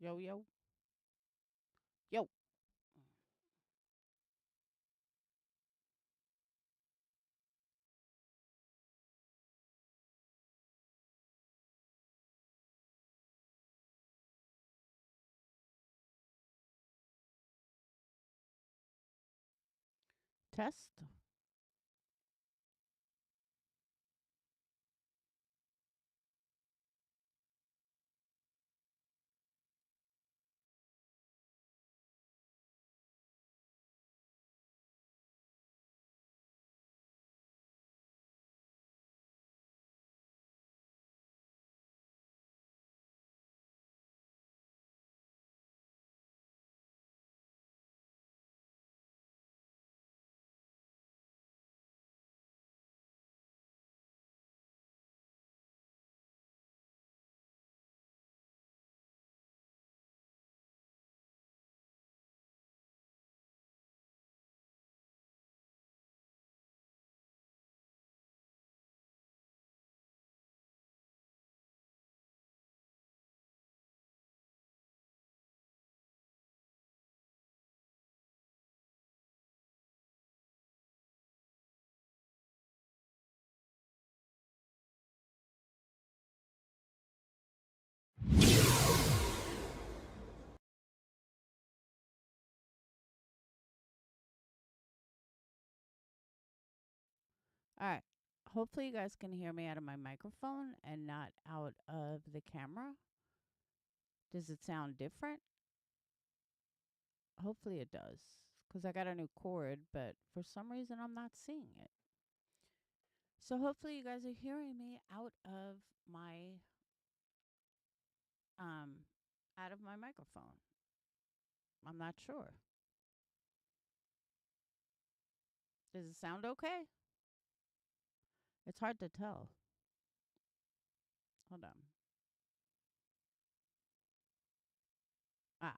Yo, yo, yo. Test. All right. Hopefully, you guys can hear me out of my microphone and not out of the camera. Does it sound different? Hopefully, it does. Because I got a new cord, but for some reason, I'm not seeing it. So, hopefully, you guys are hearing me my um out of my microphone. I'm not sure. Does it sound okay? It's hard to tell. Hold on. Ah,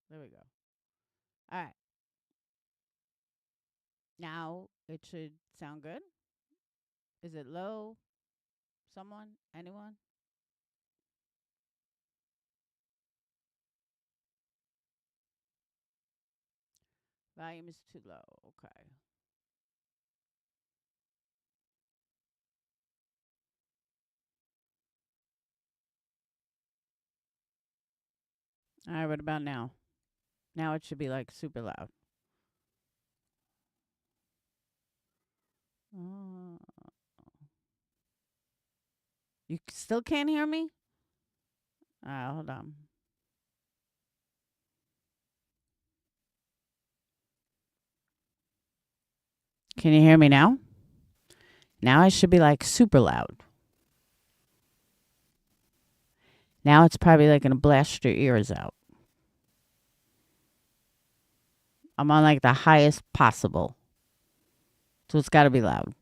there we go. All right. Now it should sound good. Is it low? Someone? Anyone? Volume is too low. Okay. All right, what about now? Now it should be like super loud. Uh, you still can't hear me? All right, hold on. Can you hear me now? Now it should be like super loud. Now it's probably like going to blast your ears out. I'm on like the highest possible. So it's got to be loud.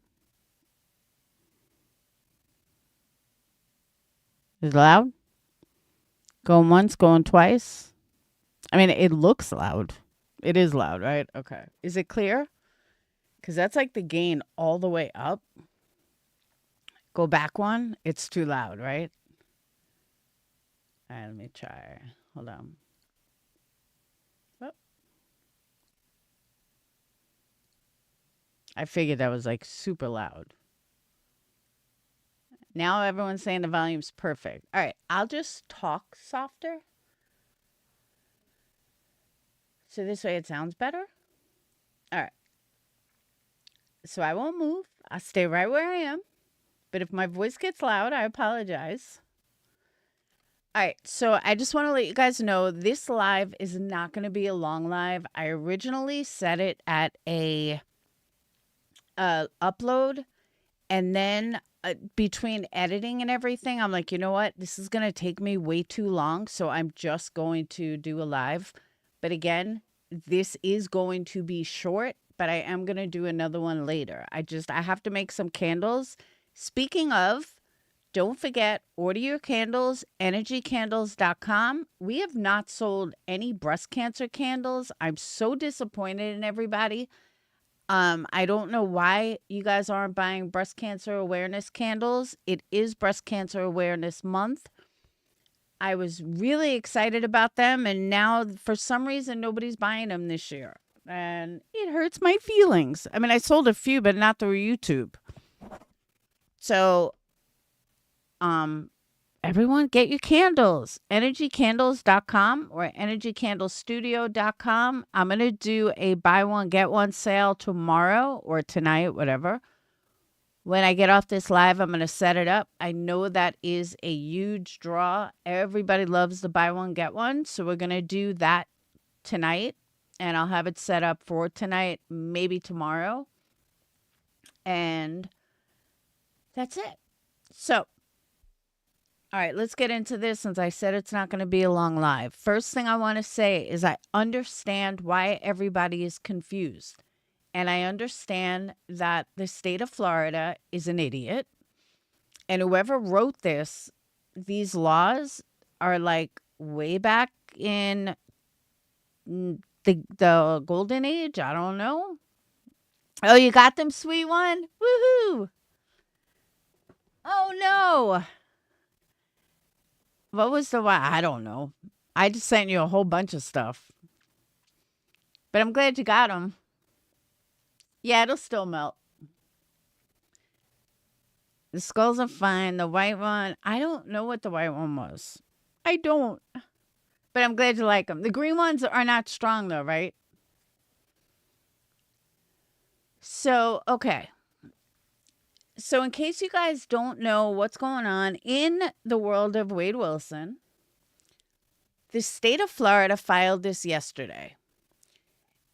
Is it loud? Going once, going twice? I mean, it looks loud. It is loud, right? Okay. Is it clear? Because that's like the gain all the way up. Go back one. It's too loud, right? All right, let me try. Hold on. Oh, I figured that was like super loud. Now everyone's saying the volume's perfect. All right, I'll just talk softer. So this way it sounds better. All right. So I won't move. I'll stay right where I am. But if my voice gets loud, I apologize. All right, so I just want to let you guys know this live is not going to be a long live. I originally set it at a upload, and then between editing and everything, I'm like, you know what? This is going to take me way too long, so I'm just going to do a live. But again, this is going to be short, but I am going to do another one later. I have to make some candles. Speaking of, don't forget, order your candles, energycandles.com. We have not sold any breast cancer candles. I'm so disappointed in everybody. I don't know why you guys aren't buying breast cancer awareness candles. It is breast cancer awareness month. I was really excited about them, and now for some reason nobody's buying them this year. And it hurts my feelings. I mean, I sold a few, but not through YouTube. So, um, everyone get your candles. Energycandles.com or energycandlestudio.com. I'm going to do a buy one, get one sale tomorrow or tonight, whatever. When I get off this live, I'm going to set it up. I know that is a huge draw. Everybody loves the buy one, get one. So we're going to do that tonight. And I'll have it set up for tonight, maybe tomorrow. And that's it. So, all right, let's get into this since I said it's not going to be a long live. First thing I want to say is I understand why everybody is confused. And I understand that the state of Florida is an idiot. And whoever wrote these laws are like way back in the golden age. I don't know. Oh, you got them, sweet one? Woohoo! Oh, no. What was the why? I don't know. I just sent you a whole bunch of stuff. But I'm glad you got them. Yeah, it'll still melt. The skulls are fine. The white one, I don't know what the white one was. I don't. But I'm glad you like them. The green ones are not strong though, right? So, okay. So in case you guys don't know what's going on in the world of Wade Wilson, the state of Florida filed this yesterday.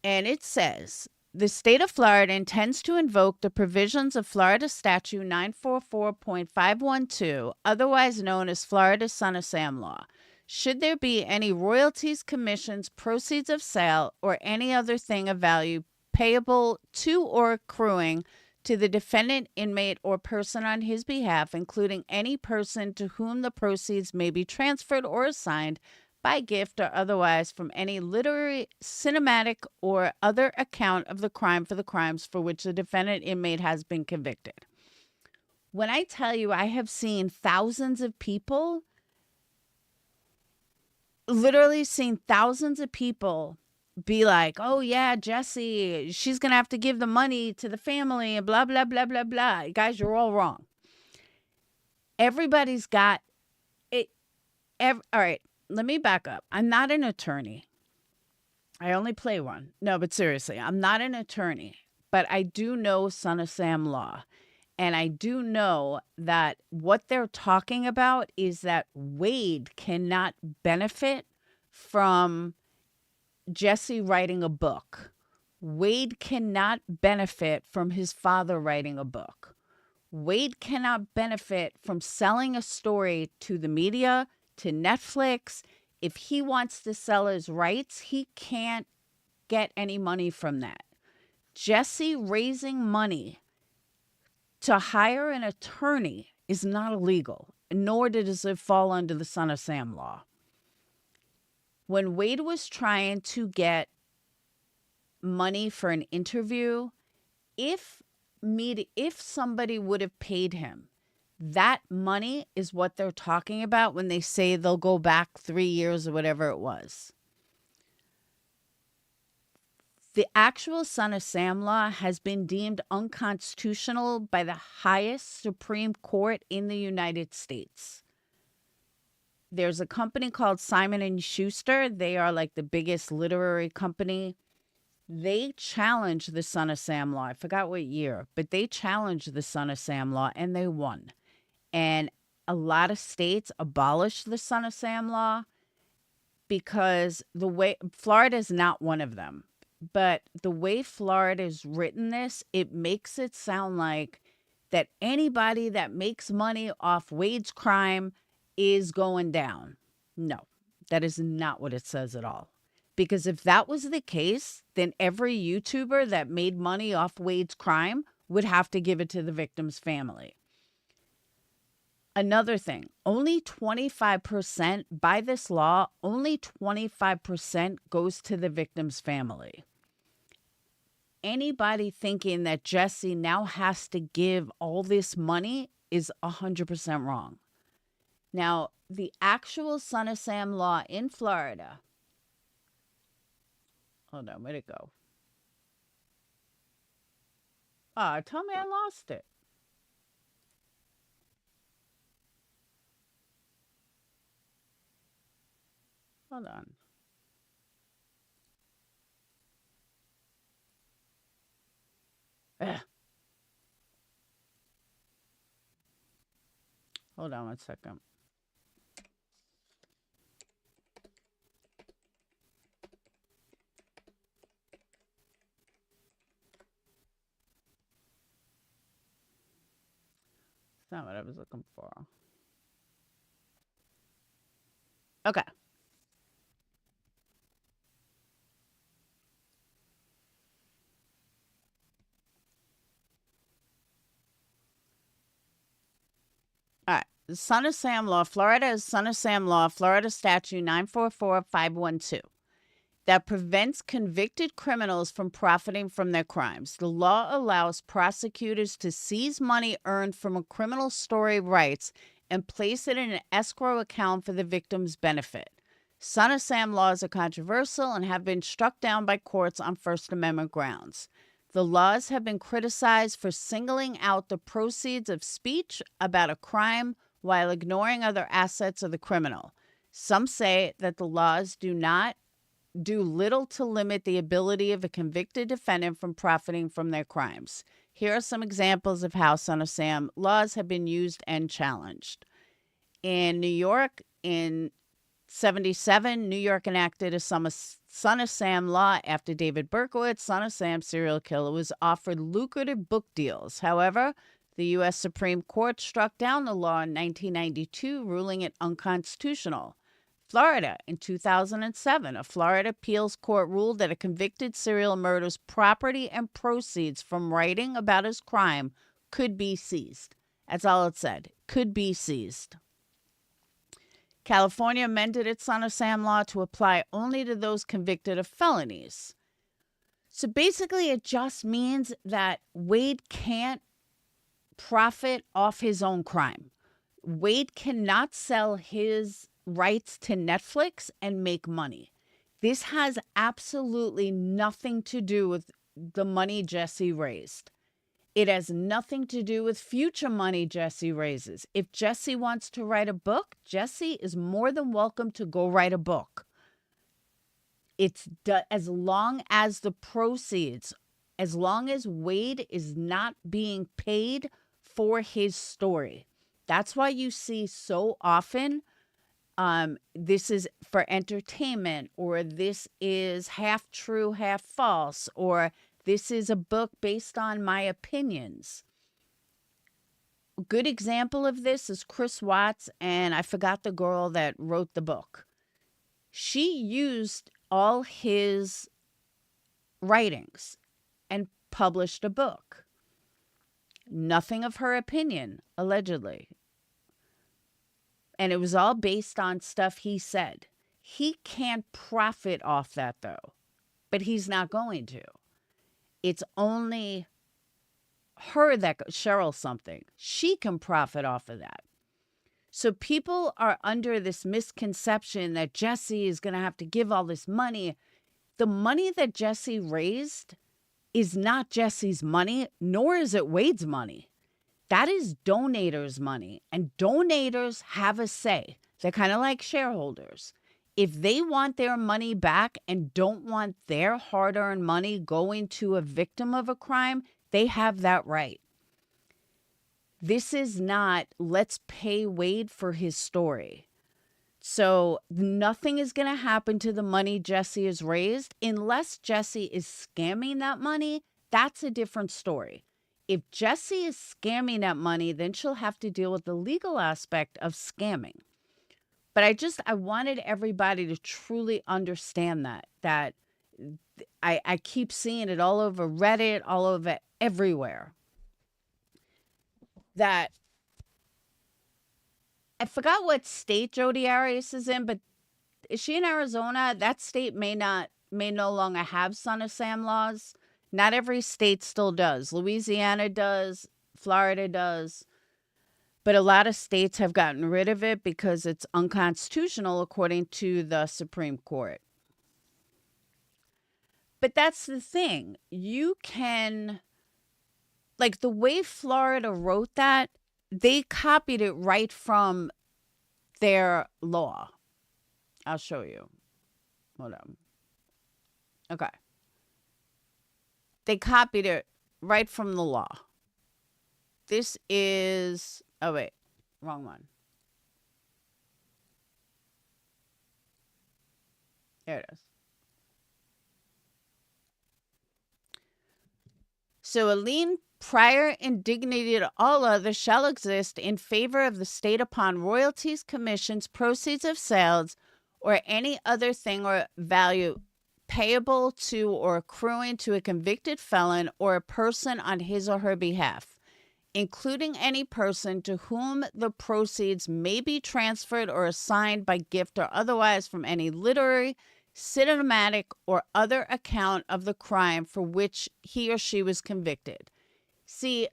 And it says, the state of Florida intends to invoke the provisions of Florida Statute 944.512, otherwise known as Florida's Son of Sam Law. Should there be any royalties, commissions, proceeds of sale, or any other thing of value payable to or accruing to the defendant, inmate, or person on his behalf, including any person to whom the proceeds may be transferred or assigned by gift or otherwise from any literary, cinematic, or other account of the crime for the crimes for which the defendant, inmate has been convicted. When I tell you I have seen thousands of people, literally seen thousands of people be like, oh yeah, Jesse, she's going to have to give the money to the family and blah, blah, blah, blah, blah. Guys, you're all wrong. Everybody's got it. All right. Let me back up. I'm not an attorney. I only play one. No, but seriously, I'm not an attorney. But I do know Son of Sam law. And I do know that what they're talking about is that Wade cannot benefit from Jesse writing a book. Wade cannot benefit from his father writing a book. Wade cannot benefit from selling a story to the media, to Netflix. If he wants to sell his rights, he can't get any money from that. Jesse raising money to hire an attorney is not illegal, nor does it fall under the Son of Sam law. When Wade was trying to get money for an interview, if somebody would have paid him, that money is what they're talking about when they say they'll go back 3 years or whatever it was. The actual Son of Sam law has been deemed unconstitutional by the highest Supreme Court in the United States. There's a company called Simon & Schuster. They are like the biggest literary company. They challenged the Son of Sam law. I forgot what year, but they challenged the Son of Sam law and they won. And a lot of states abolished the Son of Sam law because the way Florida is not one of them. But the way Florida's written this, it makes it sound like that anybody that makes money off Wade's crime is going down. No, that is not what it says at all. Because if that was the case, then every YouTuber that made money off Wade's crime would have to give it to the victim's family. Another thing, only 25%, by this law, only 25% goes to the victim's family. Anybody thinking that Jesse now has to give all this money is 100% wrong. Now, the actual Son of Sam law in Florida. Hold on, where'd it go? Oh, tell me I lost it. Hold on. Ugh. Hold on 1 second. It's not what I was looking for. Okay. All right. The Son of Sam law, Florida is Son of Sam law, Florida statute 944512. That prevents convicted criminals from profiting from their crimes. The law allows prosecutors to seize money earned from a criminal story rights and place it in an escrow account for the victim's benefit. Son of Sam laws are controversial and have been struck down by courts on First Amendment grounds. The laws have been criticized for singling out the proceeds of speech about a crime while ignoring other assets of the criminal. Some say that the laws do little to limit the ability of a convicted defendant from profiting from their crimes. Here are some examples of how Son of Sam laws have been used and challenged. In New York, in 1977, New York enacted a Son of Sam law after David Berkowitz, Son of Sam serial killer, was offered lucrative book deals. However, the U.S. Supreme Court struck down the law in 1992, ruling it unconstitutional. Florida, in 2007, a Florida appeals court ruled that a convicted serial murderer's property and proceeds from writing about his crime could be seized. That's all it said. Could be seized. California amended its Son of Sam law to apply only to those convicted of felonies. So basically, it just means that Wade can't profit off his own crime. Wade cannot sell his rights to Netflix and make money. This has absolutely nothing to do with the money Jesse raised. It has nothing to do with future money Jesse raises. If Jesse wants to write a book, Jesse is more than welcome to go write a book. It's as long as the proceeds, as long as Wade is not being paid for his story. That's why you see so often this is for entertainment, or this is half true, half false, or this is a book based on my opinions. A good example of this is Chris Watts, and I forgot the girl that wrote the book. She used all his writings and published a book. Nothing of her opinion, allegedly. And it was all based on stuff he said. He can't profit off that, though. But he's not going to. It's only her that, Cheryl something. She can profit off of that. So people are under this misconception that Jesse is going to have to give all this money. The money that Jesse raised is not Jesse's money, nor is it Wade's money. That is donators' money, and donators have a say. They're kind of like shareholders. If they want their money back and don't want their hard-earned money going to a victim of a crime, they have that right. This is not, let's pay Wade for his story. So nothing is going to happen to the money Jesse has raised unless Jesse is scamming that money. That's a different story. If Jesse is scamming that money, then she'll have to deal with the legal aspect of scamming. But I wanted everybody to truly understand that I keep seeing it all over Reddit, all over everywhere. That I forgot what state Jodi Arias is in, but is she in Arizona? That state may no longer have Son of Sam laws. Not every state still does. Louisiana does. Florida does. But a lot of states have gotten rid of it because it's unconstitutional according to the Supreme Court. But that's the thing. You can, like, the way Florida wrote that, they copied it right from their law. I'll show you. Hold on. Okay. They copied it right from the law. This is, oh wait, wrong one. There it is. So a lien prior indignity to all others shall exist in favor of the state upon royalties, commissions, proceeds of sales, or any other thing or value payable to or accruing to a convicted felon or a person on his or her behalf, including any person to whom the proceeds may be transferred or assigned by gift or otherwise from any literary, cinematic, or other account of the crime for which he or she was convicted. See,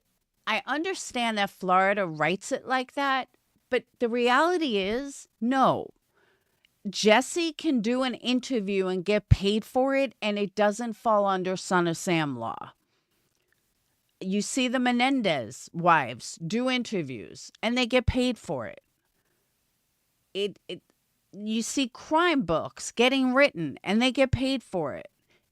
I understand that Florida writes it like that, but the reality is, no. Jesse can do an interview and get paid for it, and it doesn't fall under Son of Sam law. You see the Menendez wives do interviews, and they get paid for it. You see crime books getting written, and they get paid for it.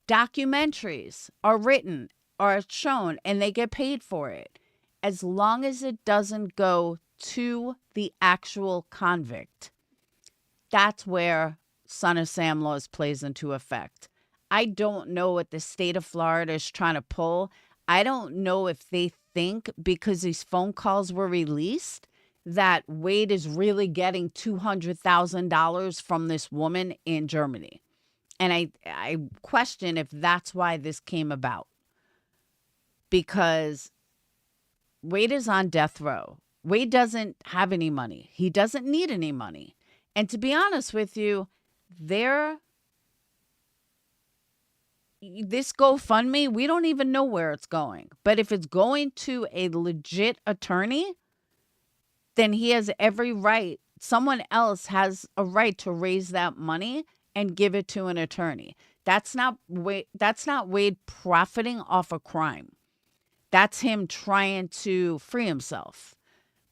Documentaries are written, are shown, and they get paid for it, as long as it doesn't go to the actual convict. That's where Son of Sam laws plays into effect. I don't know what the state of Florida is trying to pull. I don't know if they think because these phone calls were released that Wade is really getting $200,000 from this woman in Germany. And I question if that's why this came about. Because Wade is on death row. Wade doesn't have any money. He doesn't need any money. And to be honest with you, this GoFundMe, we don't even know where it's going. But if it's going to a legit attorney, then he has every right. Someone else has a right to raise that money and give it to an attorney. That's not Wade profiting off a crime. That's him trying to free himself.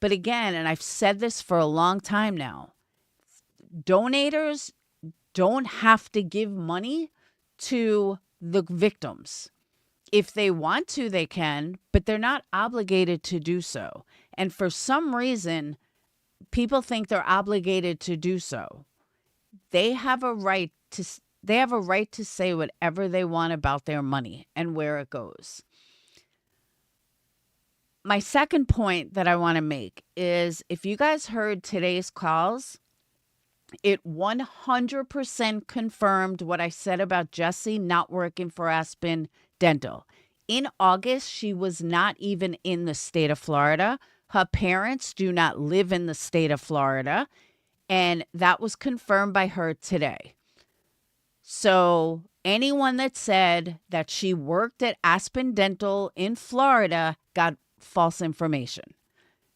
But again, and I've said this for a long time now, donators don't have to give money to the victims. If they want to, they can, but they're not obligated to do so. And for some reason, people think they're obligated to do so. They have a right to say whatever they want about their money and where it goes. My second point that I want to make is if you guys heard today's calls, it 100% confirmed what I said about Jessie not working for Aspen Dental. In August, she was not even in the state of Florida. Her parents do not live in the state of Florida, and that was confirmed by her today. So anyone that said that she worked at Aspen Dental in Florida got false information.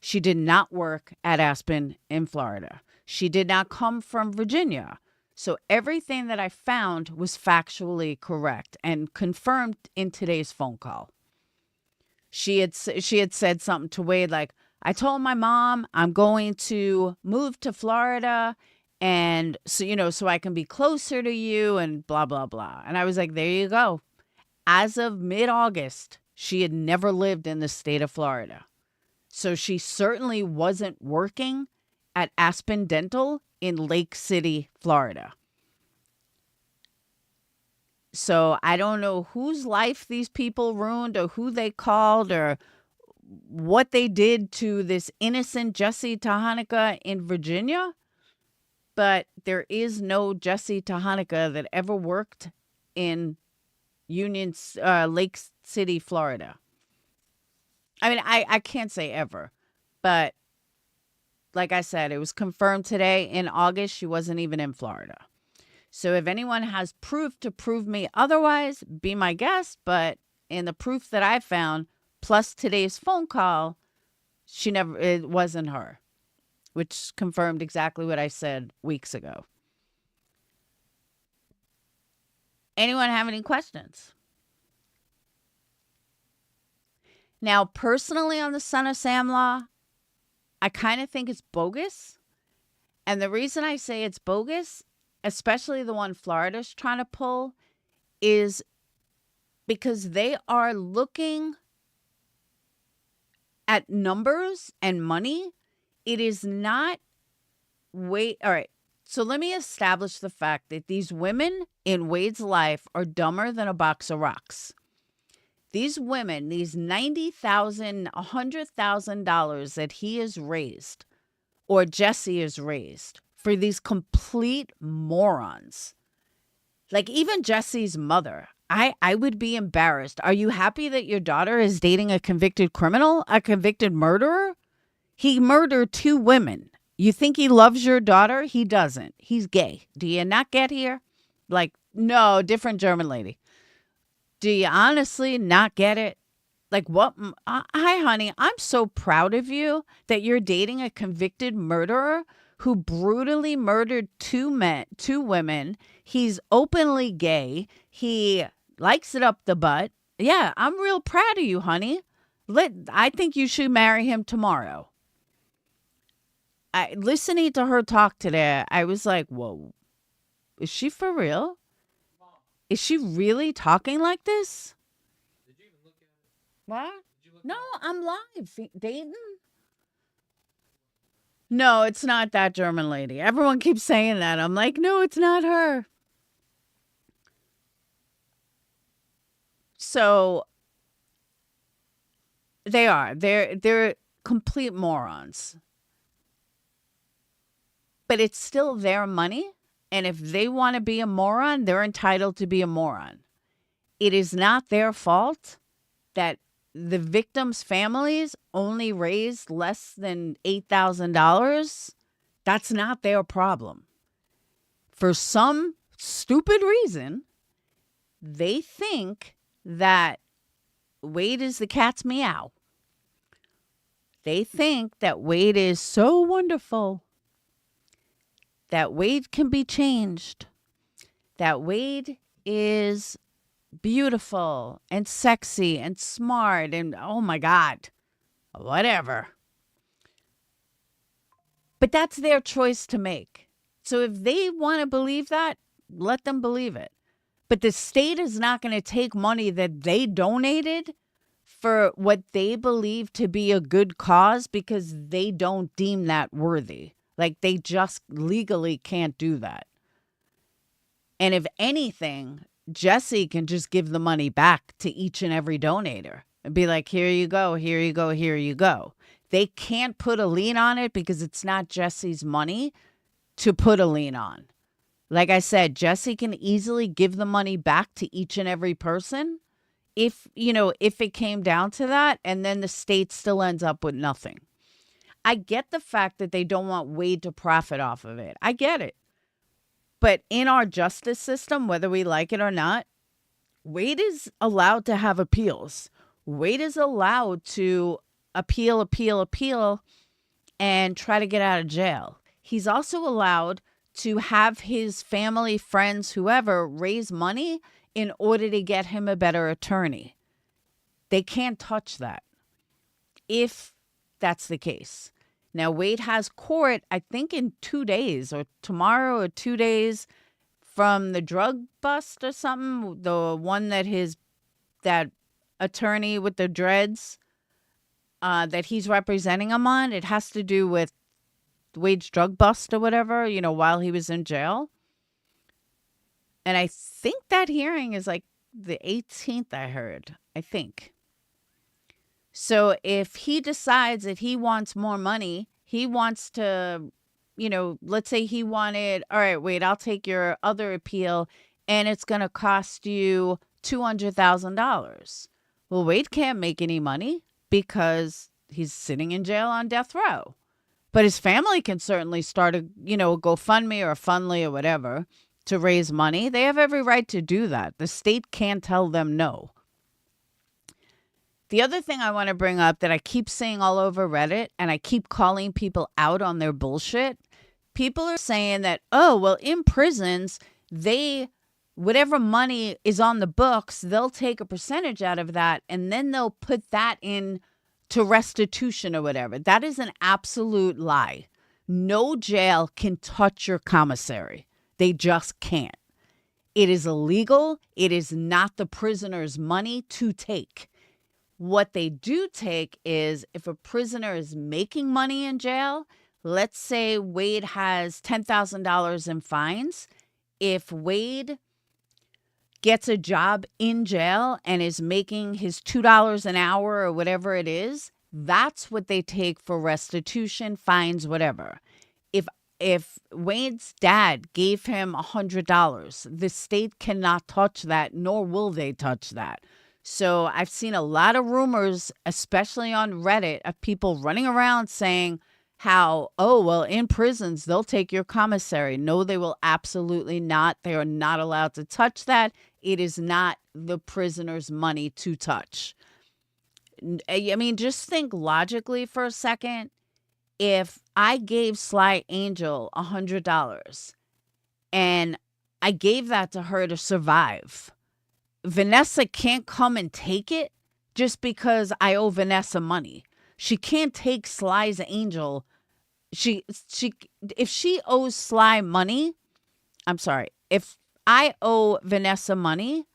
She did not work at Aspen in Florida. She did not come from Virginia. So everything that I found was factually correct and confirmed in today's phone call. She had said something to Wade like, I told my mom I'm going to move to Florida and so I can be closer to you and blah, blah, blah. And I was like, there you go. As of mid-August, she had never lived in the state of Florida. So she certainly wasn't working at Aspen Dental in Lake City, Florida. So I don't know whose life these people ruined or who they called or what they did to this innocent Jessie Tahanika in Virginia, but there is no Jessie Tahanika that ever worked in Lake City, Florida. I mean, I can't say ever, but like I said, it was confirmed today in August. She wasn't even in Florida. So if anyone has proof to prove me otherwise, be my guest. But in the proof that I found, plus today's phone call, It wasn't her, which confirmed exactly what I said weeks ago. Anyone have any questions? Now, personally, on the Son of Sam law, I kind of think it's bogus. And the reason I say it's bogus, especially the one Florida's trying to pull, is because they are looking at numbers and money. It is not all right. So let me establish the fact that these women in Wade's life are dumber than a box of rocks. These women, these $90,000, $100,000 that he has raised, or Jesse has raised, for these complete morons. Like even Jesse's mother, I would be embarrassed. Are you happy that your daughter is dating a convicted criminal, a convicted murderer? He murdered 2 women. You think he loves your daughter? He doesn't. He's gay. Do you not get here? Like, no, different German lady. Do you honestly not get it? Like, what? Hi, honey. I'm so proud of you that you're dating a convicted murderer who brutally murdered 2 women. He's openly gay. He likes it up the butt. Yeah, I'm real proud of you, honey. I think you should marry him tomorrow. Listening to her talk today, I was like, whoa, is she for real? Is she really talking like this? Did you even look at it? What? No, I'm live. Dayton? No, it's not that German lady. Everyone keeps saying that. I'm like, no, it's not her. So they are. They're complete morons. But it's still their money. And if they want to be a moron, they're entitled to be a moron. It is not their fault that the victims' families only raised less than $8,000. That's not their problem. For some stupid reason, they think that Wade is the cat's meow. They think that Wade is so wonderful, that Wade can be changed, that Wade is beautiful and sexy and smart and oh my God, whatever. But that's their choice to make. So if they want to believe that, let them believe it. But the state is not going to take money that they donated for what they believe to be a good cause because they don't deem that worthy. Like they just legally can't do that. And if anything, Jesse can just give the money back to each and every donator and be like, here you go, here you go, here you go. They can't put a lien on it because it's not Jesse's money to put a lien on. Like I said, Jesse can easily give the money back to each and every person if it came down to that, and then the state still ends up with nothing. I get the fact that they don't want Wade to profit off of it. I get it. But in our justice system, whether we like it or not, Wade is allowed to have appeals. Wade is allowed to appeal, and try to get out of jail. He's also allowed to have his family, friends, whoever, raise money in order to get him a better attorney. They can't touch that if that's the case. Now, Wade has court, I think, in 2 days or tomorrow or 2 days from the drug bust or something. The one that attorney with the dreads that he's representing him on, it has to do with Wade's drug bust or whatever, while he was in jail. And I think that hearing is like the 18th, I heard, I think. So if he decides that he wants more money, he wants to, let's say he wanted, all right, Wade, I'll take your other appeal and it's going to cost you $200,000. Well, Wade can't make any money because he's sitting in jail on death row. But his family can certainly start a GoFundMe or a Fundly or whatever to raise money. They have every right to do that. The state can't tell them no. The other thing I want to bring up that I keep seeing all over Reddit, and I keep calling people out on their bullshit. People are saying that, oh, well, in prisons, whatever money is on the books, they'll take a percentage out of that, and then they'll put that in to restitution or whatever. That is an absolute lie. No jail can touch your commissary. They just can't. It is illegal. It is not the prisoner's money to take. What they do take is if a prisoner is making money in jail, let's say Wade has $10,000 in fines. If Wade gets a job in jail and is making his $2 an hour or whatever it is, that's what they take for restitution, fines, whatever. If Wade's dad gave him $100, the state cannot touch that, nor will they touch that. So I've seen a lot of rumors, especially on Reddit, of people running around saying how, oh, well, in prisons, they'll take your commissary. No, they will absolutely not. They are not allowed to touch that. It is not the prisoner's money to touch. I mean, just think logically for a second. If I gave Sly Angel $100 and I gave that to her to survive, Vanessa can't come and take it just because I owe Vanessa money. She can't take Sly's Angel. If she owes Sly money, I'm sorry, if I owe Vanessa money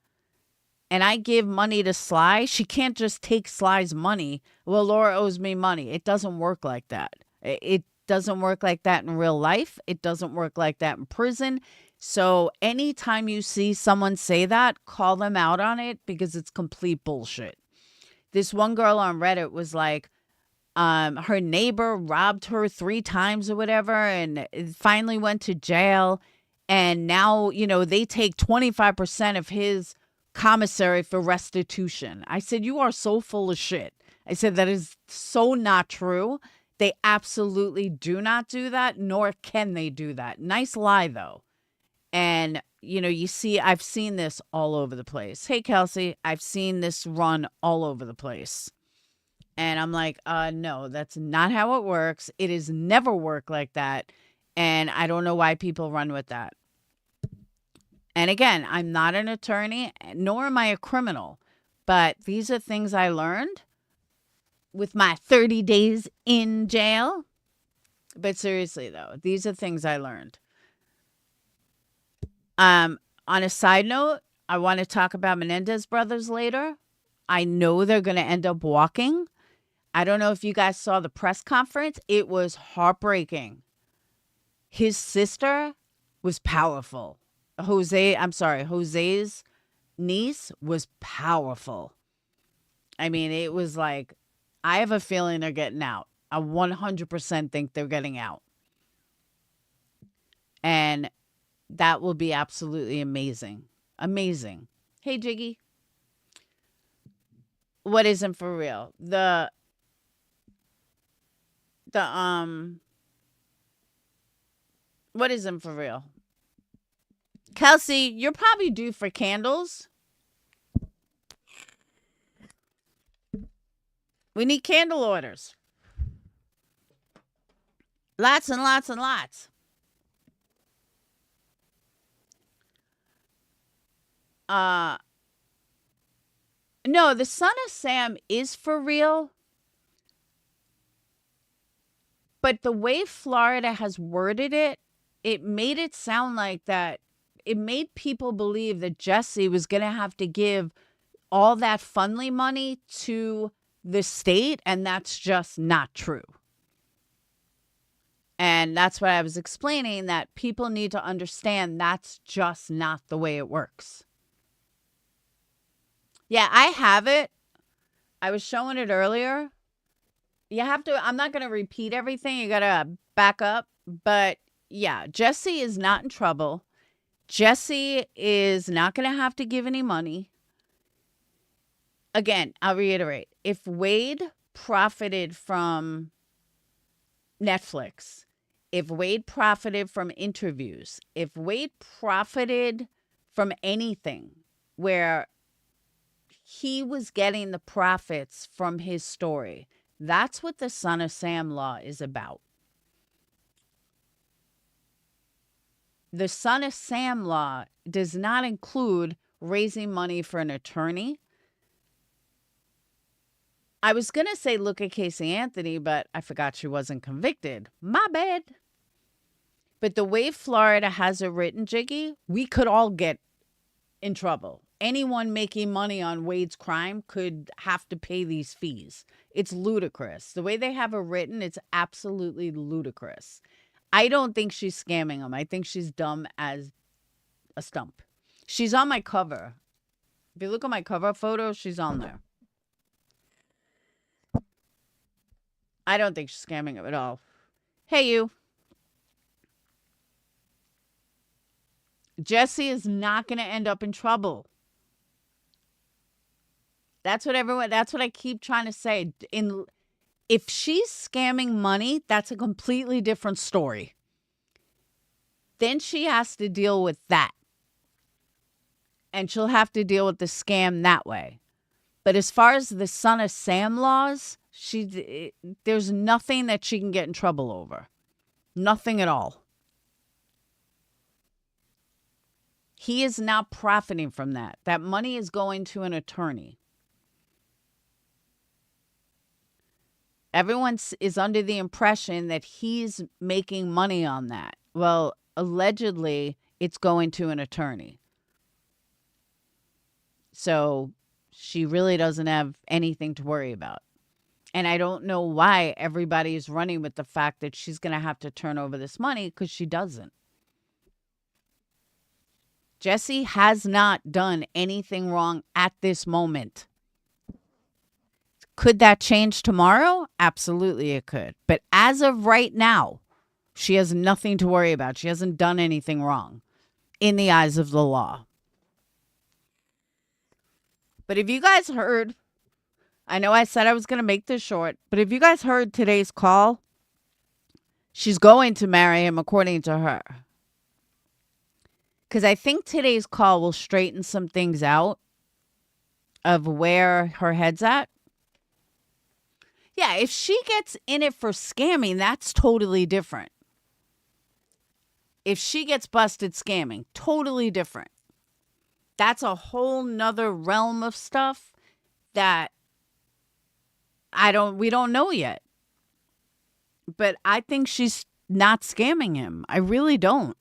and I give money to Sly, she can't just take Sly's money. Well, Laura owes me money. It doesn't work like that. It doesn't work like that in real life. It doesn't work like that in prison. So anytime you see someone say that, call them out on it because it's complete bullshit. This one girl on Reddit was like, her neighbor robbed her 3 times or whatever and finally went to jail. And now, they take 25% of his commissary for restitution. I said, you are so full of shit. I said, that is so not true. They absolutely do not do that, nor can they do that. Nice lie, though. And, I've seen this all over the place. Hey, Kelsey, I've seen this run all over the place. And I'm like, no, that's not how it works. It has never worked like that. And I don't know why people run with that. And again, I'm not an attorney, nor am I a criminal. But these are things I learned with my 30 days in jail. But seriously, though, these are things I learned. On a side note, I want to talk about Menendez Brothers later. I know they're going to end up walking. I don't know if you guys saw the press conference. It was heartbreaking. His sister was powerful. Jose's niece was powerful. I mean, it was like, I have a feeling they're getting out. I 100% think they're getting out. And that will be absolutely amazing. Amazing. Hey, Jiggy. What isn't for real? What isn't for real? Kelsey, you're probably due for candles. We need candle orders. Lots and lots and lots. No, the Son of Sam is for real. But the way Florida has worded it, it made it sound like that. It made people believe that Jesse was going to have to give all that Fundly money to the state, and that's just not true. And that's what I was explaining, that people need to understand that's just not the way it works. Yeah, I have it. I was showing it earlier. You have to, I'm not going to repeat everything. You got to back up. But yeah, Jesse is not in trouble. Jesse is not going to have to give any money. Again, I'll reiterate. If Wade profited from Netflix, if Wade profited from interviews, if Wade profited from anything where he was getting the profits from his story. That's what the Son of Sam law is about. The Son of Sam law does not include raising money for an attorney. I was going to say look at Casey Anthony, but I forgot she wasn't convicted. My bad. But the way Florida has it written, Jiggy, we could all get in trouble. Anyone making money on Wade's crime could have to pay these fees. It's ludicrous. The way they have it written, it's absolutely ludicrous. I don't think she's scamming him. I think she's dumb as a stump. She's on my cover. If you look at my cover photo, she's on there. I don't think she's scamming him at all. Hey, you. Jesse is not going to end up in trouble. That's what I keep trying to say. If she's scamming money, that's a completely different story. Then she has to deal with that. And she'll have to deal with the scam that way. But as far as the Son of Sam laws, there's nothing that she can get in trouble over. Nothing at all. He is not profiting from that. That money is going to an attorney. Everyone is under the impression that he's making money on that. Well, allegedly, it's going to an attorney. So she really doesn't have anything to worry about. And I don't know why everybody is running with the fact that she's going to have to turn over this money, because she doesn't. Jesse has not done anything wrong at this moment. Could that change tomorrow? Absolutely it could. But as of right now, she has nothing to worry about. She hasn't done anything wrong in the eyes of the law. But if you guys heard, I know I said I was going to make this short, but if you guys heard today's call, she's going to marry him according to her. Because I think today's call will straighten some things out of where her head's at. Yeah, if she gets in it for scamming, that's totally different. If she gets busted scamming, totally different. That's a whole nother realm of stuff that we don't know yet. But I think she's not scamming him. I really don't.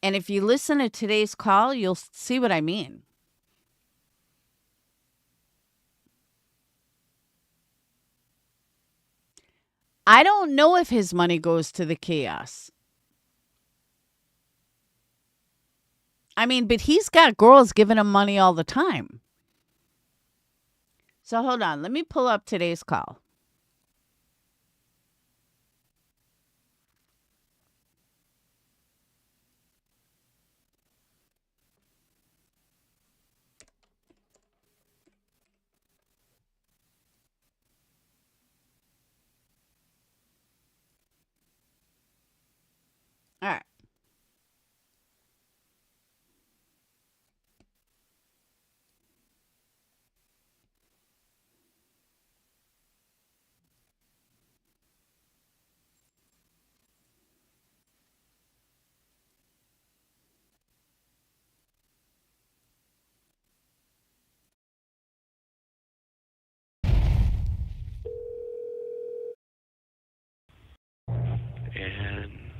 And if you listen to today's call, you'll see what I mean. I don't know if his money goes to the chaos. I mean, but he's got girls giving him money all the time. So hold on. Let me pull up today's call. All right.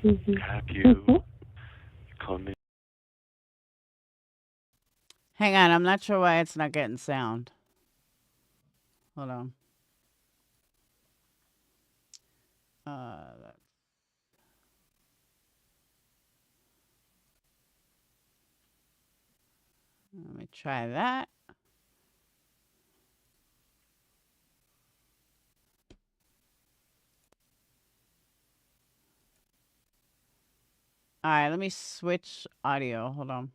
And have you come in? Hang on. I'm not sure why it's not getting sound. Hold on. Let me try that. All right, let me switch audio. Hold on.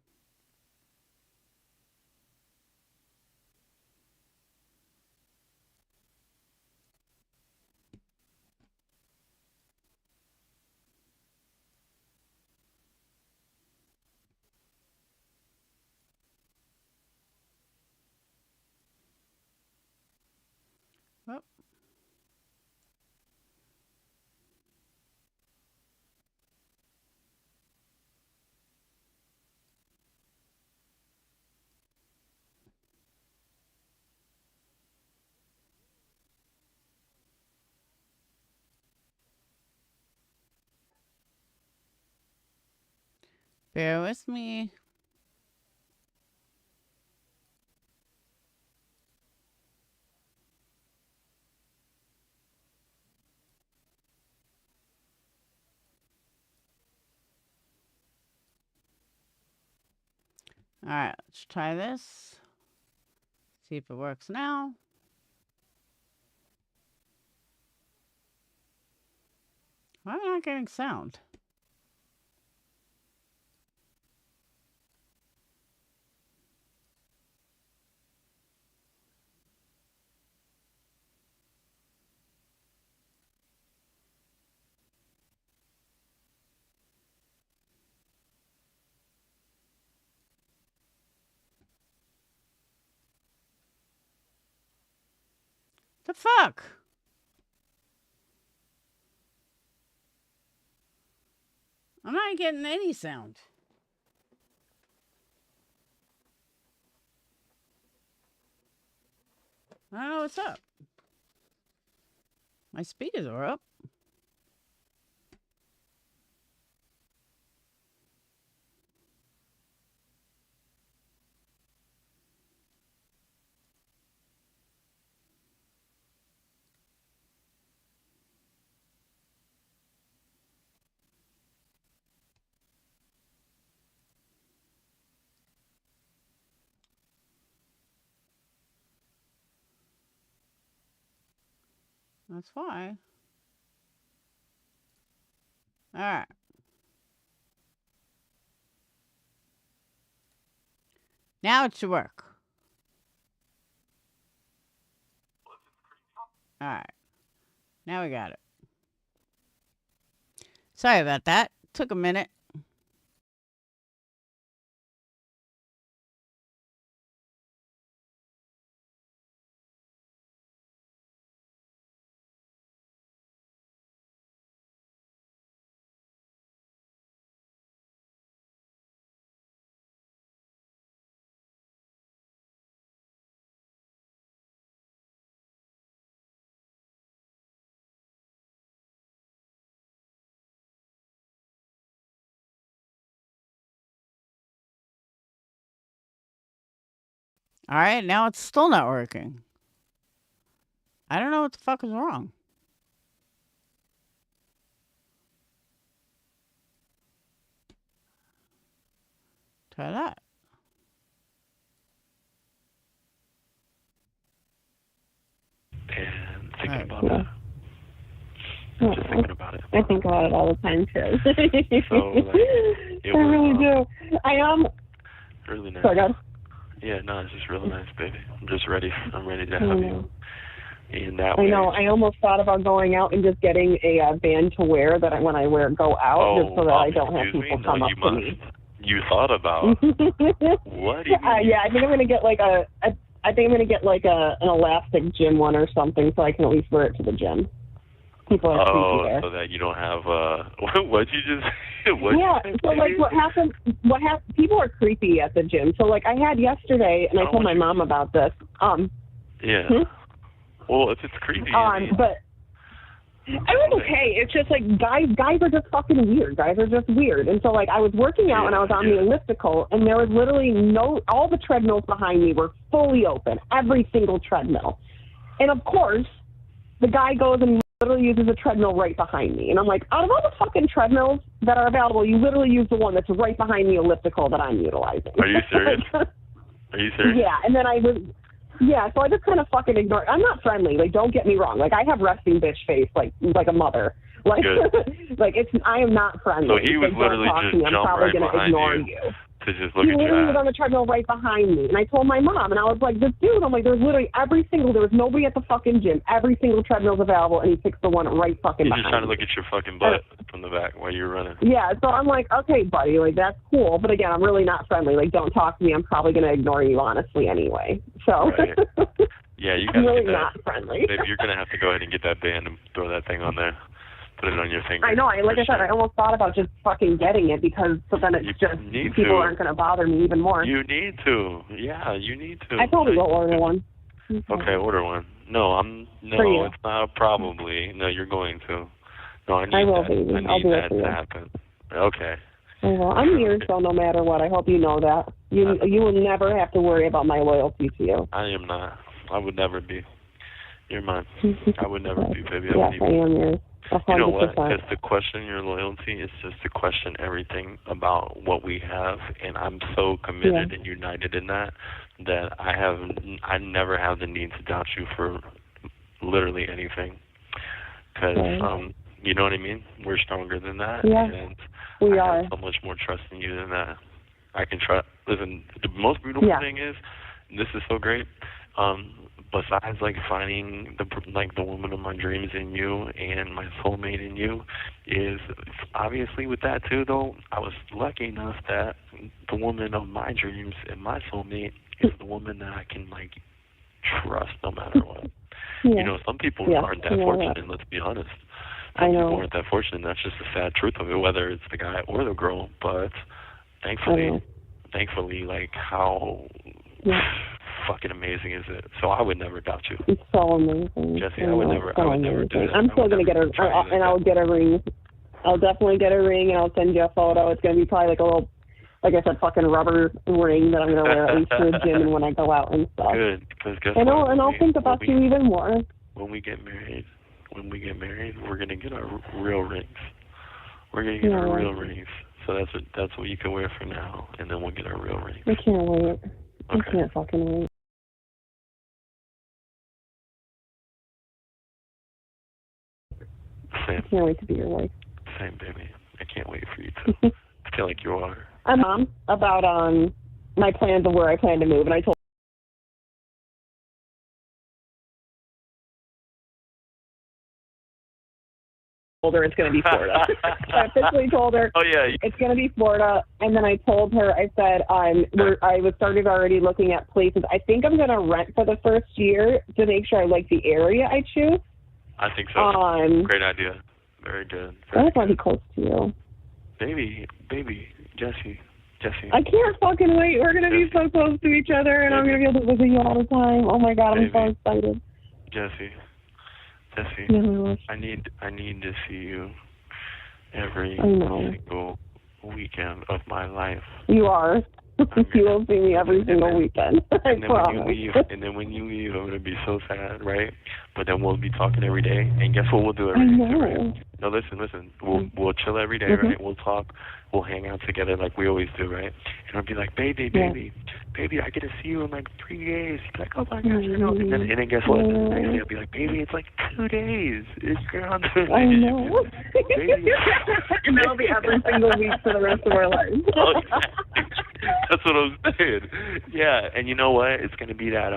Oh. Bear with me. All right, let's try this. See if it works now. Why am I not getting sound? The fuck? I'm not getting any sound. I don't know what's up. My speakers are up. That's fine. All right. Now it should work. All right. Now we got it. Sorry about that. Took a minute. All right, now it's still not working. I don't know what the fuck is wrong. Try that. And thinking Right. about it. Just thinking about it. I think about it all the time too. So, like, it I was, really do. I am. Really nice. Sorry, God. Yeah, no, it's just really nice, baby. I'm just ready. I'm ready to have you. In that way. I know. I almost thought about going out and just getting a band to wear that when I go out, just so that I don't have people come up to me. You thought about what? Do you mean? Yeah, I think I'm gonna get like an elastic gym one or something, so I can at least wear it to the gym. People are creepy there. So that you don't have what'd you just? So like what happened? People are creepy at the gym. So like I had yesterday, and I told my mom about this. Yeah. Well, if it's creepy. But I was okay. It's just like guys are just fucking weird. Guys are just weird. And so like I was working out and I was on the elliptical, and there was literally all the treadmills behind me were fully open, every single treadmill. And of course, the guy goes and literally uses a treadmill right behind me. And I'm like, out of all the fucking treadmills that are available, you literally use the one that's right behind the elliptical that I'm utilizing. Are you serious? Are you serious? Yeah, and then so I just kind of fucking ignored. I'm not friendly. Like, don't get me wrong. Like, I have resting bitch face, like a mother. Like, I am not friendly. So he was literally just I'm probably right gonna behind ignore you To just look He at literally your was on ass. the treadmill right behind me. And I told my mom, and I was like, this dude, I'm like, there's literally there was nobody at the fucking gym. Every single treadmill's available, and he picks the one right fucking He's behind just trying to me. look at your fucking butt from the back while you're running. Yeah, so I'm like, okay, buddy, like, that's cool. But again, I'm really not friendly. Like, don't talk to me. I'm probably going to ignore you, honestly, anyway. So Right. Yeah, you I'm gotta really get that. not friendly. Baby, you're gonna have to go ahead and get that band and throw that thing on there. Put it on your finger. I know. Like I said, sure. I almost thought about just fucking getting it because so then it's You just need people to. aren't going to bother me even more. You need to. Yeah, you need to. I probably will order one. Okay, order one. No, For you. it's not a probably. No, you're going to. No, I need I will, that. baby. I need I'll do it that for you. to happen. Okay. I will. I'm yours, so no matter what. I hope you know that. You will never have to worry about my loyalty to you. I am not. I would never be. You're mine. I would never be, baby. Yes, I am yours. 100%. You know what? Because to question your loyalty is just to question everything about what we have, and I'm so committed and united in that I never have the need to doubt you for literally anything. Because you know what I mean? We're stronger than that, and we I are. have so much more trust in you than that. I can trust. Listen, the most beautiful thing is, this is so great. Besides like finding the woman of my dreams in you and my soulmate in you, is obviously with that too though, I was lucky enough that the woman of my dreams and my soulmate is the woman that I can like trust no matter what. You know, some people aren't that fortunate, let's be honest. Some people aren't that fortunate, that's just the sad truth of it, whether it's the guy or the girl, but thankfully like how fucking amazing is it? So I would never doubt you. It's so amazing. Jesse, I would never do that. I'm still going to get I'll get a ring. I'll definitely get a ring, and I'll send you a photo. It's going to be probably like a little, like I said, fucking rubber ring that I'm going to wear at least to the gym and when I go out and stuff. Good, because guess what? And I'll think about you even more. When we get married, we're going to get our real rings. We're going to get our real rings. So that's what you can wear for now, and then we'll get our real rings. I can't wait. Okay. I can't fucking wait. Same. I can't wait to be your wife. Same, baby. I can't wait for you to. I feel like you are. I'm about my plans of where I plan to move, and I told her it's going to be Florida. I officially told her it's going to be Florida, and then I told her, I said I was started already looking at places. I think I'm going to rent for the first year to make sure I like the area I choose. I think so. Great idea. Very good. I just want to be close to you. Baby, Jesse. I can't fucking wait. We're going to be so close to each other, and I'm going to be able to visit you all the time. Oh, my God, I'm so excited. Jesse, I need to see you every single weekend of my life. You are. You will see me every single weekend. I promise. And then when you leave, I'm going to be so sad, right? But then we'll be talking every day. And guess what we'll do every day? Right? No, listen. We'll chill every day, right? We'll talk. We'll hang out together like we always do, right? And I'll be like, baby, I get to see you in like 3 days. You'll be like, oh my gosh, I know. And then guess what? The next day I'll be like, baby, it's like 2 days. You're on the I know. And that'll be every single week for the rest of our lives. That's what I'm saying. Yeah, and you know what? It's going to be that,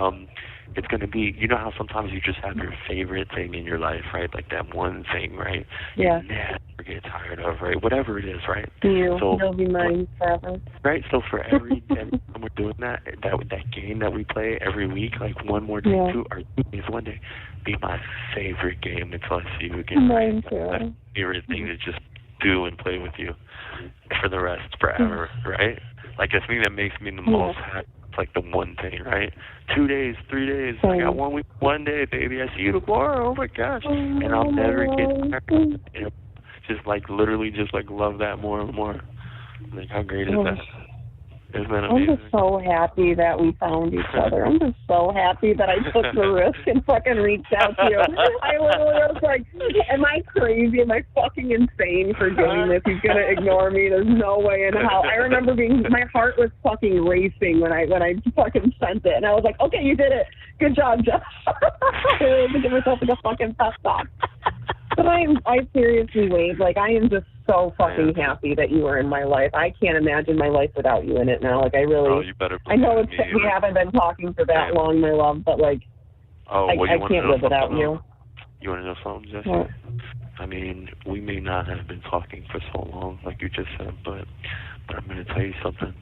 it's going to be, you know how sometimes you just have your favorite thing in your life, right? Like that one thing, right? Yeah. You never get tired of, right? Whatever it is, right? You'll be mine forever. Right? So for every day we're doing that game that we play every week, like one more day, 2 days, 1 day, be my favorite game until I see you again. Mine too. My favorite thing to just do and play with you for the rest, forever, right? Like the thing that makes me the most happy. It's like the one thing, right? 2 days, 3 days. I got 1 week, 1 day, baby. I see you tomorrow. Oh my gosh! And I'll never get tired. You know, just like literally, just like love that more and more. Like how great is that? Isn't that amazing? I'm just so happy that we found each other. I'm just so happy that I took the risk and fucking reached out to you. I literally was like, am I crazy? Am I fucking insane for doing this? He's going to ignore me. There's no way in hell. I remember my heart was fucking racing when I fucking sent it. And I was like, okay, you did it. Good job, Jeff. I really had to give myself like a fucking pep talk. But I seriously, Wade, like I am just so fucking happy that you were in my life. I can't imagine my life without you in it now. Like, I really... Oh, you better I know believe we haven't been talking for that long, my love, but, like, I can't live without you. You want to know something, Jesse? What? I mean, we may not have been talking for so long, like you just said, but I'm going to tell you something.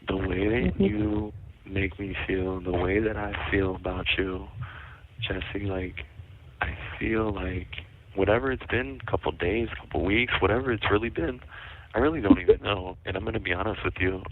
The way that you make me feel, the way that I feel about you, Jesse, like, I feel like whatever it's been, couple days, couple weeks, whatever it's really been, I really don't even know. And I'm going to be honest with you.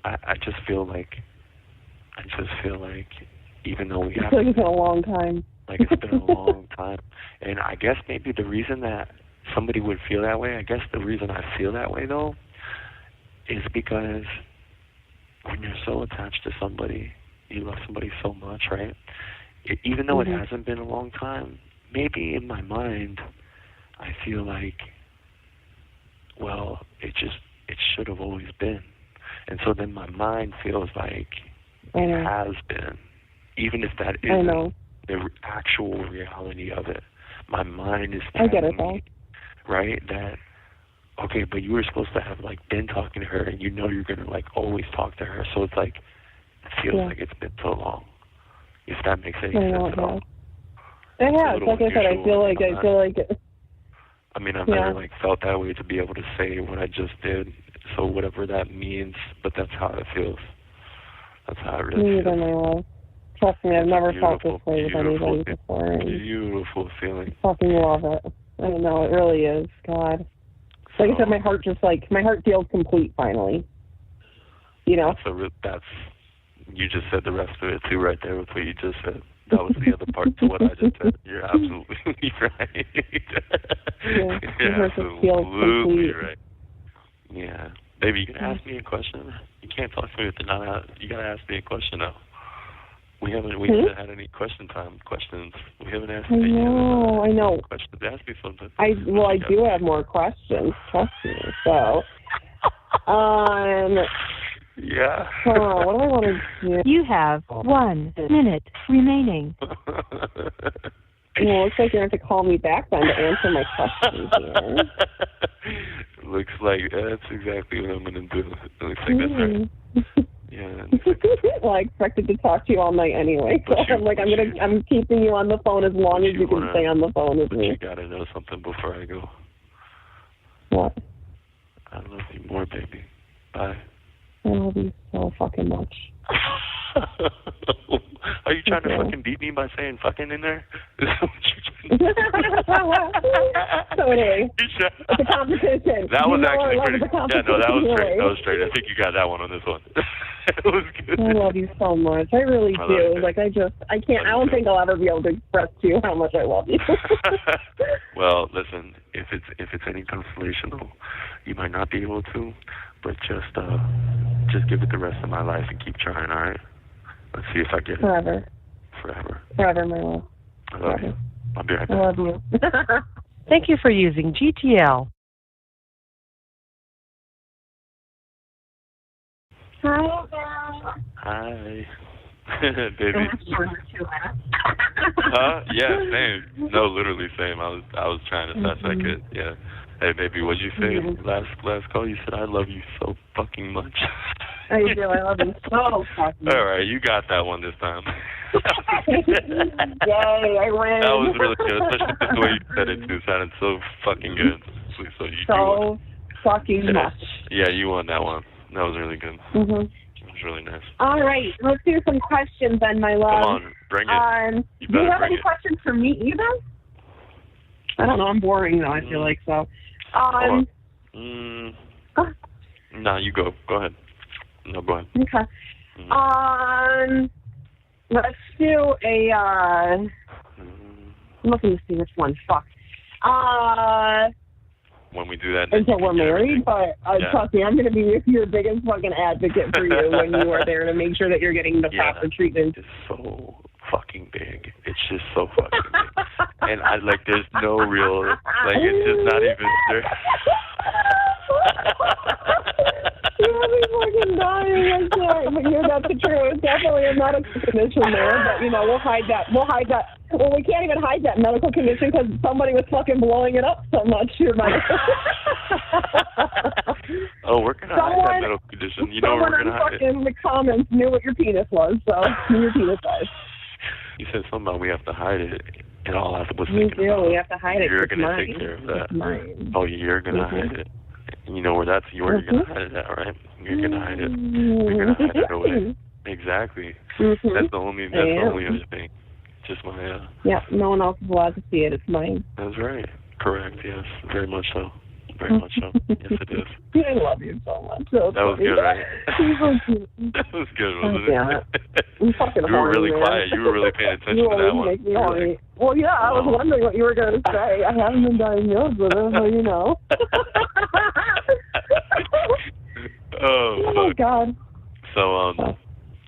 I just feel like even though we haven't... It's been a long time. Like, it's been a long time. And I guess maybe the reason that somebody would feel that way, I guess the reason I feel that way, though, is because when you're so attached to somebody, you love somebody so much, right? Even though it hasn't been a long time, maybe in my mind, I feel like, well, it should have always been. And so then my mind feels like it has been, even if that isn't the actual reality of it. My mind is telling me, right, that, okay, but you were supposed to have, like, been talking to her, and you know you're going to, like, always talk to her. So it's like, it feels like it's been so long, if that makes any sense at all. It has. Like I said, I feel like I mean, I've never, like, felt that way to be able to say what I just did. So whatever that means, but that's how it feels. That's how it really feels. My love. Trust me, I've never felt this way with anybody before. Beautiful feeling. I fucking love it. I know, it really is. God. Like I said, my heart feels complete finally. You know? You just said the rest of it too right there with what you just said. That was the other part to what I just said. You're absolutely right. You're absolutely right. Yeah. Baby, you can ask me a question. You can't talk to me with the not. You gotta ask me a question now. We haven't had any questions. We haven't asked I know. questions. Ask me something. I do have more questions. Trust me. So, yeah. What do I want to do? You have 1 minute remaining. Well, looks like you're going to have to call me back then to answer my questions here. Looks like that's exactly what I'm going to do. It looks like that's right. Yeah. Well, I expected to talk to you all night anyway, so I'm keeping you on the phone as long as you can stay on the phone with me. You got to know something before I go. What? I love you more, baby. Bye. I love you so fucking much. Are you trying to fucking beat me by saying fucking in there? So anyway, it's a competition. That was actually pretty. Yeah, no, that was straight. That was straight. I think you got that one on this one. It was good. I love you so much. I really do. Like I can't. I don't think I'll ever be able to express to you how much I love you. Well, listen. If it's any consolation, you might not be able to, but just give it the rest of my life and keep trying. All right. Let's see if I get it. Forever. Forever, my love. I love you. I'll be right back. I love you. Thank you for using GTL. Hi. Baby. Huh? Yeah, same. No, literally same. I was trying as fast as I could. Yeah. Hey, baby, what'd you say last call? You said I love you so fucking much. I do. I love you so fucking much. All right, you got that one this time. Yay, I win. That was really good, especially the way you said it too. Sounded so fucking good. So fucking much. Yeah, you won that one. That was really good. Mhm. It was really nice. All right, let's do some questions then, my love. Come on, bring it. Do you have any questions for me either? I don't know. I'm boring though. I feel like so. No, you go. Go ahead. No, go ahead. Okay. Let's do a, I'm looking to see which one. Fuck. When we do that, until we're married, but trust me, I'm going to be your biggest fucking advocate for you when you are there to make sure that you're getting the proper treatment. It's so fucking big. It's just so fucking big. And there's no real, it's just not even there. You'll be fucking dying. I can't. But that's the truth. It's definitely a medical condition there. But, we'll hide that. Well, we can't even hide that medical condition because somebody was fucking blowing it up so much. Your medical. Oh, we're going to hide that medical condition. You know we're going to hide it. Someone in the comments knew what your penis was, so your penis size. You said something about we have to hide it. And all I was we thinking do. about, we have to hide it. You're going to take care of that. Oh, you're going to hide it. You know where you're going to hide it at, right? You're going to hide it. You're going to hide it away. Exactly. That's the only other thing. Just my, Yeah, no one else is allowed to see it. It's mine. That's right. Correct, yes. Very much so. Very much so. Yes, it is. I love you so much. That was good, right? That was good, wasn't it? You fucking You were really quiet. You were really paying attention to that one. Make me horny. Well, yeah, I was wondering what you were going to say. I haven't been diagnosed with it, but you know. Oh, God. So,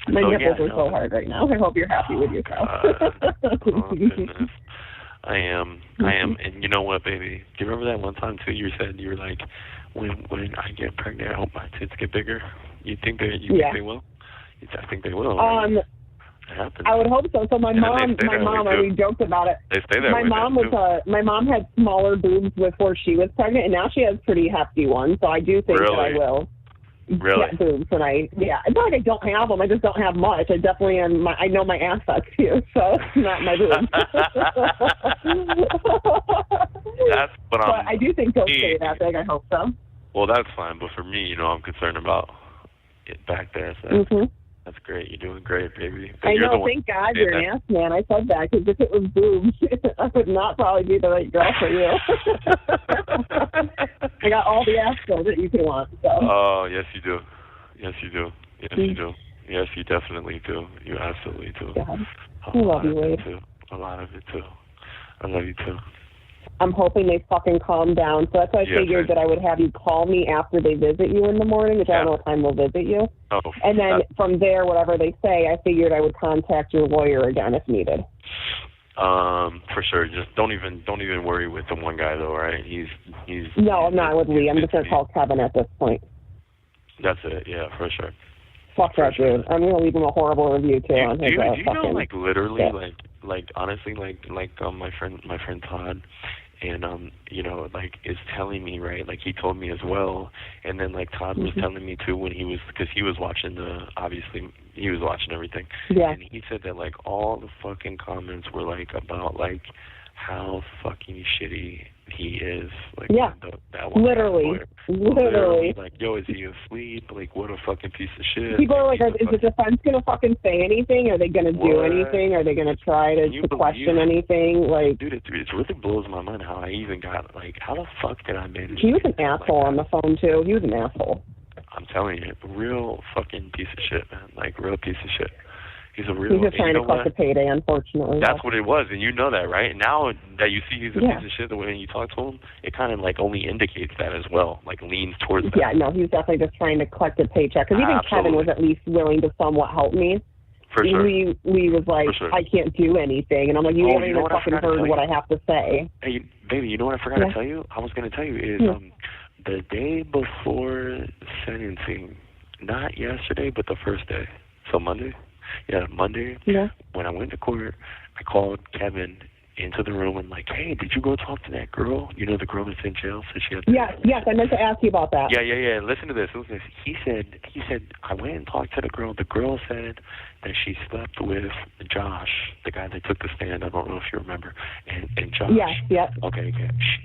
my nipples are so hard right now. I hope you're happy with yourself. Oh, goodness. I am. And you know what, baby? Do you remember that one time, too, you said, you were like, when I get pregnant, I hope my tits get bigger? You think they will? I think they will. Right? It happens. I would hope so. So my mom, we joked about it. They stay that way. My mom had smaller boobs before she was pregnant, and now she has pretty hefty ones, so I do think that I will. Really? Get boobs, and it's not like I don't have them. I just don't have much. I definitely am. I know my assets too, so not my boobs. That's what I'm. But I do think they'll stay that big. I hope so. Well, that's fine. But for me, I'm concerned about it back there. So that's great. You're doing great, baby. I know. Thank God you're an ass man. I said that because if it was boobs, I would not probably be the right girl for you. I got all the ass skills that you can want. So. Oh, yes, you do. Yes, you do. Yes, you do. Yes, you definitely do. You absolutely do. God. I love you, Wade. A lot of it, too. I love you, too. I'm hoping they fucking calm down. So that's why I figured that I would have you call me after they visit you in the morning, which I don't know what time they'll visit you. Oh, and then from there, whatever they say, I figured I would contact your lawyer again if needed. For sure. Just don't even worry with the one guy though, right? No, I'm not with Lee. I'm just gonna call Kevin at this point. That's it. Yeah, for sure. Fuck that dude. I'm gonna leave him a horrible review too on his. Do you know, literally, honestly, my friend Todd, and is telling me, right? Like he told me as well, and then Todd was telling me too when because he was watching obviously he was watching everything. Yeah. And he said that all the fucking comments were about how fucking shitty he is. That one literally. Yo, is he asleep? What a fucking piece of shit. People are is the defense gonna fucking say anything? Are they gonna do anything? Are they gonna try to question anything? Dude, it really blows my mind how I even got how the fuck did I manage? He was an asshole on the phone too. He was an asshole. I'm telling you, real fucking piece of shit, man. Real piece of shit. He's just trying to collect a payday, unfortunately. That's what it was, and you know that, right? Now that you see he's a piece of shit, the way you talk to him, it kind of only indicates that as well, leans towards that. Yeah, no, he's definitely just trying to collect a paycheck. Because even Kevin was at least willing to somewhat help me. For sure. Lee was like, I can't do anything, and I'm like, you haven't even fucking heard what I have to say. Hey, baby, you know what I forgot to tell you? I was going to tell you is the day before sentencing, not yesterday, but the first day, so Monday. Yeah, Monday, when I went to court, I called Kevin into the room and hey, did you go talk to that girl? You know, the girl that's in jail? So she had yes, I meant to ask you about that. Yeah. Listen to this. He said, I went and talked to the girl. The girl said that she slept with Josh, the guy that took the stand. I don't know if you remember. And Josh. Yes. Okay.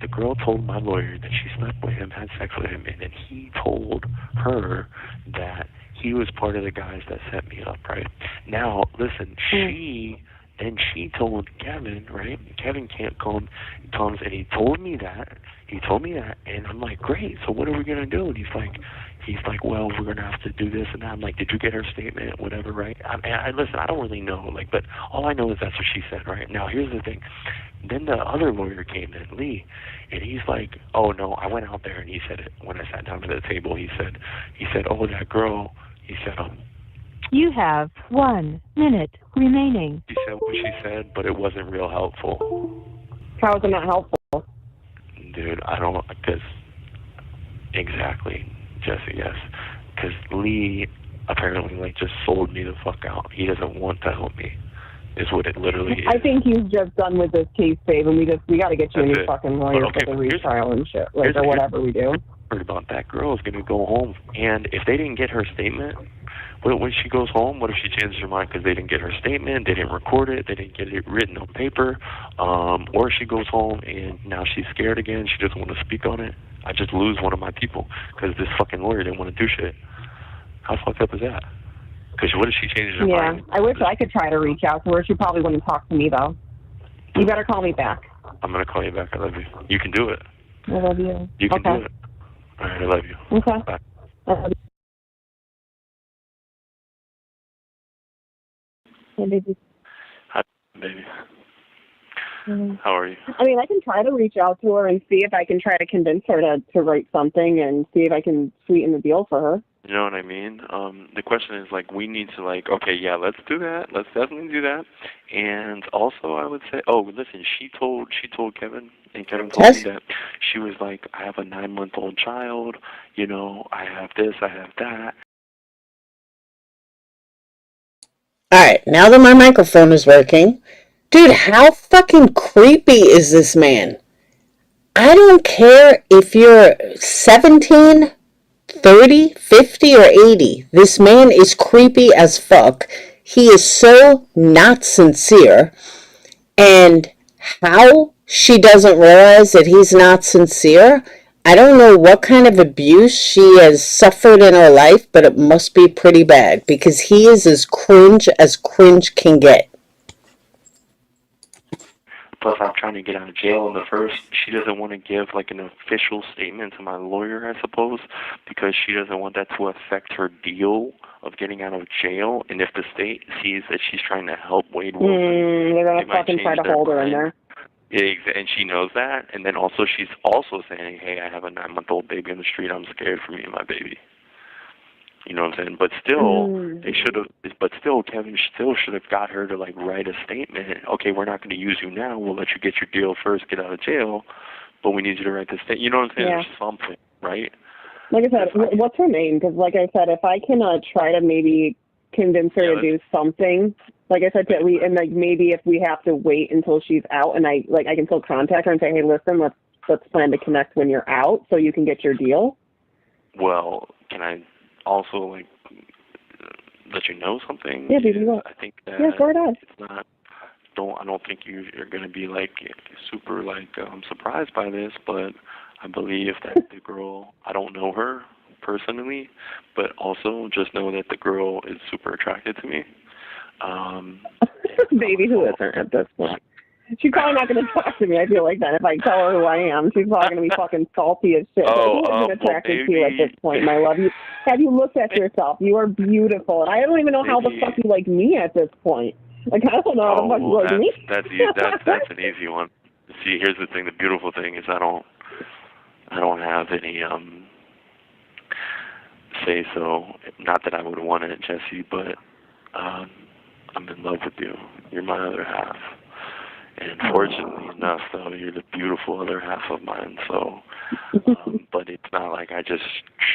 The girl told my lawyer that she slept with him, had sex with him, and then he told her that he was part of the guys that set me up, right? Now, listen, she told Kevin, right? Kevin can't comes, and he told me that, and I'm like, great, so what are we going to do? And he's like, he's like, well, we're going to have to do this and that. I'm like, did you get her statement? Whatever, right? Listen, I don't really know, like, but all I know is that's what she said, right? Now, here's the thing. Then the other lawyer came in, Lee, and he's like, oh, no, I went out there, and he said it. When I sat down at the table, he said, oh, that girl, he said, You have 1 minute remaining. she said what she said, but it wasn't real helpful. How is it not helpful? Dude, I don't, because, exactly, Jesse, yes. Because Lee apparently, like, just sold me the fuck out. He doesn't want to help me, is what it literally is. I think he's just done with this case, Dave, and we got to get you a new fucking lawyer for the retrial and shit, like, or whatever we do. About that girl is going to go home, and if they didn't get her statement, when she goes home, what if she changes her mind because they didn't get her statement, they didn't record it, they didn't get it written on paper, or she goes home and now she's scared again, she doesn't want to speak on it. I just lose one of my people because this fucking lawyer didn't want to do shit. How fucked up is that? Because what if she changes her mind? Yeah, I wish I could try to reach out to her. She probably wouldn't talk to me, though. You better call me back. I'm going to call you back. I love you. You can do it. I love you. You can do it. All right, I love you. Okay. Bye. I love you. Hey, baby. Hi, baby. Mm-hmm. How are you? I mean, I can try to reach out to her and see if I can try to convince her to write something and see if I can sweeten the deal for her. You know what I mean? The question is, like, we need to, like, okay, yeah, let's do that. Let's definitely do that. And also, I would say, oh, listen, she told Kevin, and Kevin told me that she was like, I have a 9-month-old child, you know, I have this, I have that. Alright, now that my microphone is working, dude, how fucking creepy is this man? I don't care if you're 17, 30, 50, or 80. This man is creepy as fuck. He is so not sincere. And how she doesn't realize that he's not sincere, I don't know what kind of abuse she has suffered in her life, but it must be pretty bad because he is as cringe can get. Plus, I'm trying to get out of jail in the first. She doesn't want to give, like, an official statement to my lawyer, I suppose, because she doesn't want that to affect her deal of getting out of jail. And if the state sees that she's trying to help Wade Wilson, they're going to fucking try to hold her in there. And she knows that. And then also she's also saying, hey, I have a 9-month-old baby on the street. I'm scared for me and my baby. You know what I'm saying? But still, they should have. But still, Kevin still should have got her to, like, write a statement. Okay, we're not going to use you now. We'll let you get your deal first, get out of jail. But we need you to write this statement. You know what I'm saying? Yeah. There's something, right? Like I said, what's her name? Because, like I said, if I can try to maybe convince her to do something, like I said, and like maybe if we have to wait until she's out, and I can still contact her and say, hey, listen, let's plan to connect when you're out, so you can get your deal. Well, can I also, like, let you know something? Yeah, baby. I think that it's not. I don't think you're going to be, like, super, like, surprised by this, but I believe that the girl, I don't know her personally, but also just know that the girl is super attracted to me. Baby, who isn't at this point? She's probably not going to talk to me, I feel like that. If I tell her who I am, she's probably going to be fucking salty as shit. Who isn't attracted to you at this point, my love? Have you looked at yourself? You are beautiful. And I don't even know how the fuck you like me at this point. Like, I don't know how the fuck you like me. That's an easy one. See, here's the thing. The beautiful thing is I don't have any say so. Not that I would want it, Jesse, but I'm in love with you. You're my other half. And fortunately enough, though, you're the beautiful other half of mine. So, but it's not like I just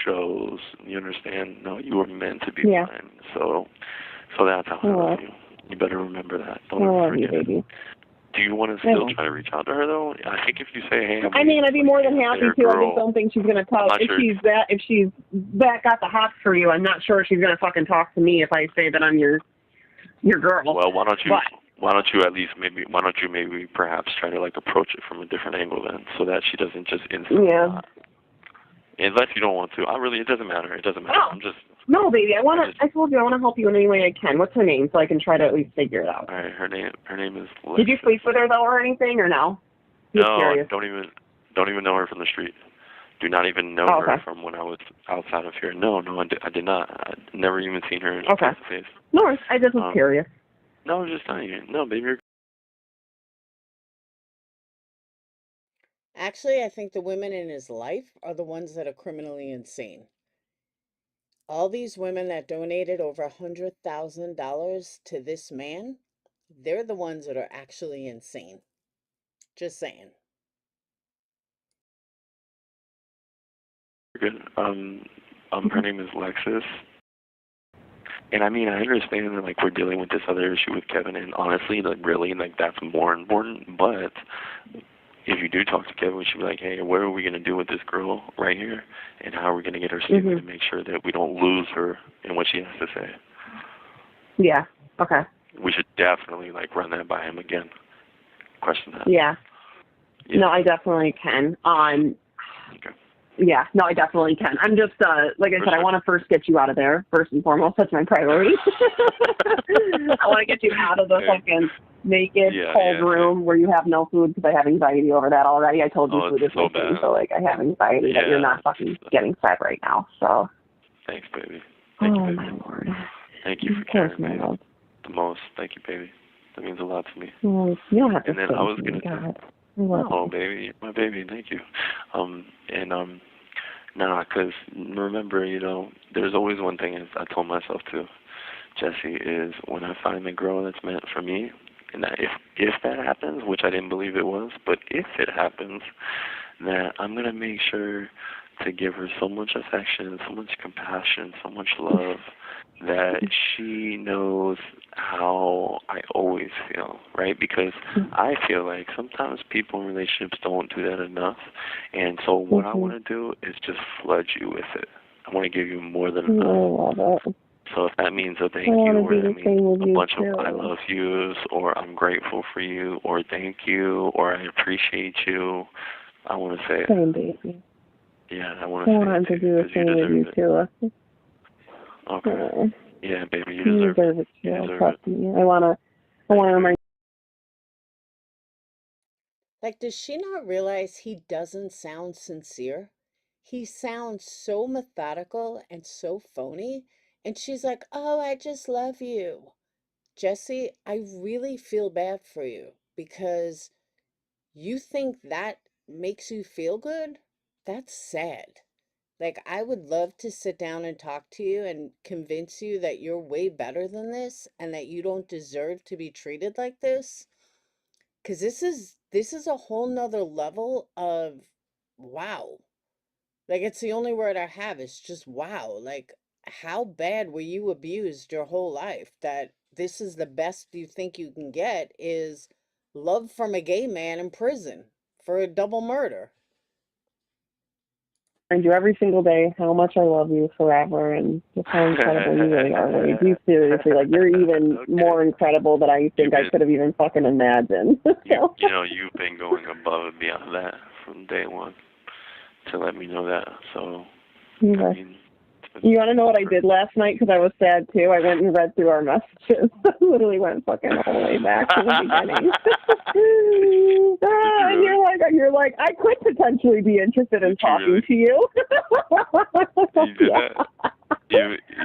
chose. You understand? No, you were meant to be mine. So that's how I love you. You better remember that. Don't ever forget it. Baby. Do you want to still try to reach out to her, though? I think if you say, hey, I'd be more than happy to. I just don't think she's going to talk. If she's got the hots for you, I'm not sure she's going to fucking talk to me if I say that I'm your girl. Well, why don't you maybe perhaps try to, like, approach it from a different angle then, so that she doesn't just instantly unless you don't want to. It doesn't matter. It doesn't matter. Oh. No, baby. I told you I want to help you in any way I can. What's her name, so I can try to at least figure it out? All right, her name is Liz. Did you sleep with her though, or anything, or no? No, I don't even know her from the street. Do not even know Oh, her okay. from when I was outside of here. No, I did not. I'd never even seen her Okay. face to face. No, I just was curious. No, I was just telling you. No, baby, you're Actually, I think the women in his life are the ones that are criminally insane. All these women that donated over $100,000 to this man, they're the ones that are actually insane. Just saying. good. Her name is Lexus. And I mean, I understand that, like, we're dealing with this other issue with Kevin, and honestly, like, really, like, that's more important. But if you do talk to Kevin, we should be like, hey, what are we going to do with this girl right here? And how are we going to get her stable to make sure that we don't lose her in what she has to say? Yeah. Okay. We should definitely, like, run that by him again. Question that. Yeah. Yeah. No, I definitely can. Okay. Yeah, no, I definitely can. I'm just, like I said, I want to first get you out of there, first and foremost. That's my priority. I want to get you out of the fucking naked, cold room where you have no food because I have anxiety over that already. I told you food is my thing, so, like, I have anxiety that you're not fucking getting fed right now, so. Thanks, baby. Thank you, baby. My Lord. Thank you for caring, baby. The most. Thank you, baby. That means a lot to me. Well, you don't have to and then I was going to oh, baby, my baby, thank you. Because remember, you know, there's always one thing I told myself too, Jesse, is when I find the girl that's meant for me, and that if that happens, which I didn't believe it was, but if it happens, that I'm going to make sure to give her so much affection, so much compassion, so much love, that she knows how I always feel, right? Because I feel like sometimes people in relationships don't do that enough. And so what I want to do is just flood you with it. I want to give you more than enough. I love it. So if that means a thank you, or that means a bunch of I love yous, or I'm grateful for you, or thank you, or I appreciate you, I want to say it. Same, baby. Yeah, I want to say it. I want to do the same with you, too. Okay. Yeah, baby, you deserve it. You deserve trust it. me. I want to remind. Like, does she not realize he doesn't sound sincere? He sounds so methodical and so phony. And she's like, oh, I just love you. Jesse, I really feel bad for you because you think that makes you feel good? That's sad. Like, I would love to sit down and talk to you and convince you that you're way better than this and that you don't deserve to be treated like this. Because this is a whole nother level of wow. Like, it's the only word I have. It's just wow. Like, how bad were you abused your whole life that this is the best you think you can get is love from a gay man in prison for a double murder? You every single day how much I love you forever and just how incredible you really are. Like, you seriously, like, you're even more incredible than I think I could have even fucking imagined. You know, you've been going above and beyond that from day one to let me know that. So, I mean, you want to know what I did last night? Because I was sad, too. I went and read through our messages. I literally went fucking all the way back to the beginning. And you're like, I could potentially be interested in talking to you. You did that?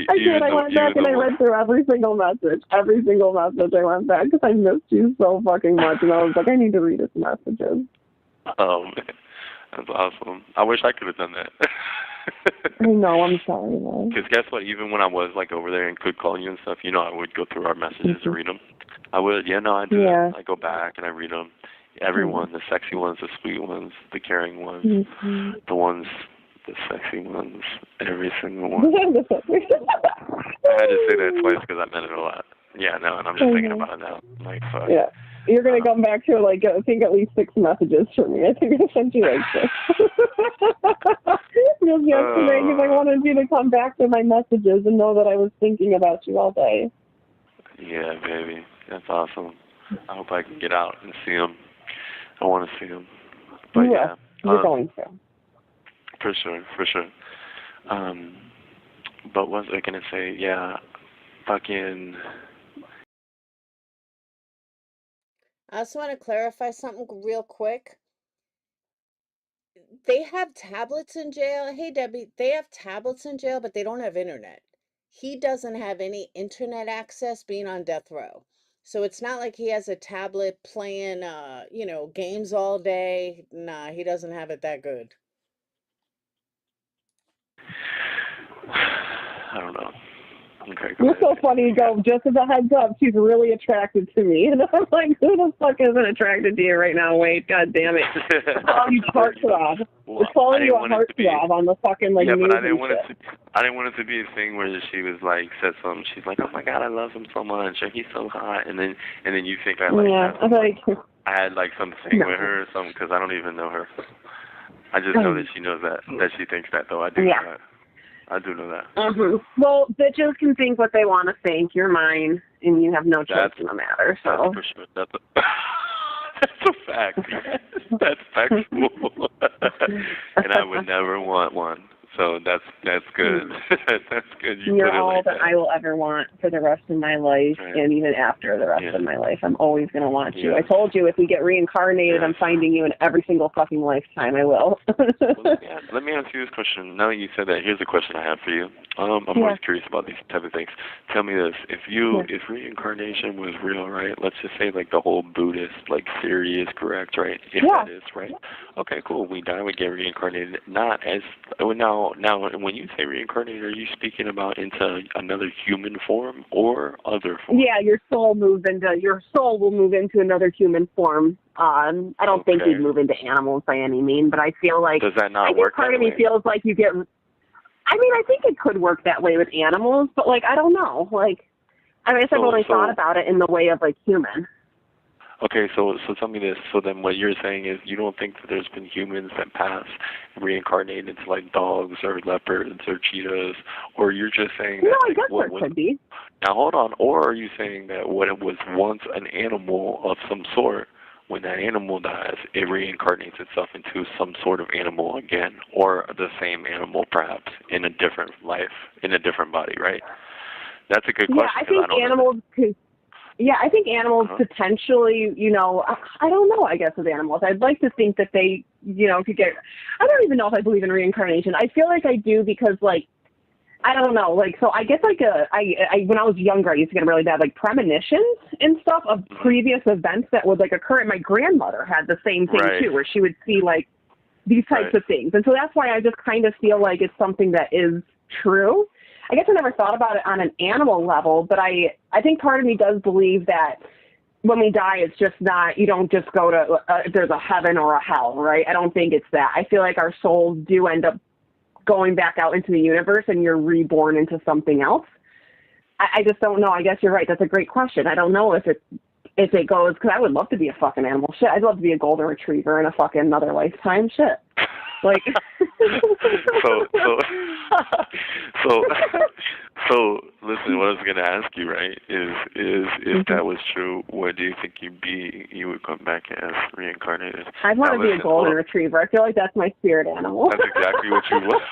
I did. I went back and I read through every single message. Every single message I went back because I missed you so fucking much. And I was like, I need to read his messages. Oh, man. That's awesome. I wish I could have done that. I know, I'm sorry, man. Because guess what? Even when I was, like, over there and could call you and stuff, you know, I would go through our messages and read them. I would. Yeah, no, I do that. I go back and I read them. Everyone, the sexy ones, the sweet ones, the caring ones, the ones, the sexy ones, every single one. I had to say that twice because I meant it a lot. Yeah, no, and I'm just thinking about it now. Like, fuck. Yeah. You're going to come back to, like, I think at least 6 messages from me. I think I sent you, like, 6. Just yesterday, because I wanted you to come back to my messages and know that I was thinking about you all day. Yeah, baby. That's awesome. I hope I can get out and see him. I want to see him. But yeah. You're going to. For sure, for sure. But what was I going to say? Yeah, fucking... I also want to clarify something real quick. they have tablets in jail. Hey, Debbie, they have tablets in jail, but they don't have internet. He doesn't have any internet access being on death row. So it's not like he has a tablet playing, games all day. Nah, he doesn't have it that good. I don't know. Okay, You're so funny. You go, just as a heads up, she's really attracted to me. And I'm like, who the fuck isn't attracted to you right now? Wait, god damn it. It's calling you heartthrob. It's calling you a heartthrob on the fucking, like, yeah, but I didn't want it to be a thing where she was like, said something. She's like, oh my god, I love him so much, or he's so hot. And then you think I like that. I had like something with her or something, because I don't even know her. I just know that she knows that she thinks that, though. I do know that. I do know that. Mm-hmm. Well, bitches can think what they want to think. You're mine, and you have no choice in the matter. So. That's for sure. That's a fact. That's factual. And I would never want one. So that's good. That's good. You're all that I will ever want for the rest of my life, and even after the rest of my life. I'm always going to want you. I told you, if we get reincarnated, I'm finding you in every single fucking lifetime. I will. Let me ask you this question. Now that you said that, here's a question I have for you. I'm always curious about these type of things. Tell me this: if reincarnation was real, right? Let's just say like the whole Buddhist theory is correct, right? If that is right. Okay, cool. We die, we get reincarnated. Not as now, when you say reincarnated, are you speaking about into another human form or other form? Yeah, your soul will move into another human form. I don't think you'd move into animals by any means, but I feel like does that not work? Part of me feels like you get. I mean, I think it could work that way with animals, but I don't know. I guess I've only thought about it in the way of human. Okay, so tell me this. So then what you're saying is you don't think that there's been humans that pass reincarnated into dogs or leopards or cheetahs, or you're just saying that... No, I guess there could be. Now hold on, or are you saying that what it was once an animal of some sort, when that animal dies, it reincarnates itself into some sort of animal again, or the same animal perhaps, in a different life, in a different body, right? That's a good question. Yeah, I think animals could... Yeah, I think animals potentially, I don't know, I guess, with animals. I'd like to think that they, could get, I don't even know if I believe in reincarnation. I feel like I do because, I don't know, so I guess, when I was younger, I used to get really bad, premonitions and stuff of previous events that would, occur. And my grandmother had the same thing, too, where she would see, these types of things. And so that's why I just kind of feel like it's something that is true. I guess I never thought about it on an animal level, but I think part of me does believe that when we die, it's just not, you don't just go to, there's a heaven or a hell, right? I don't think it's that. I feel like our souls do end up going back out into the universe and you're reborn into something else. I just don't know. I guess you're right. That's a great question. I don't know if it goes, because I would love to be a fucking animal. Shit, I'd love to be a golden retriever in a fucking another lifetime. Shit. So listen, what I was gonna ask you, right, is if that was true, what do you think you would come back as reincarnated? I'd want to be a golden retriever. I feel like that's my spirit animal. That's exactly what you want.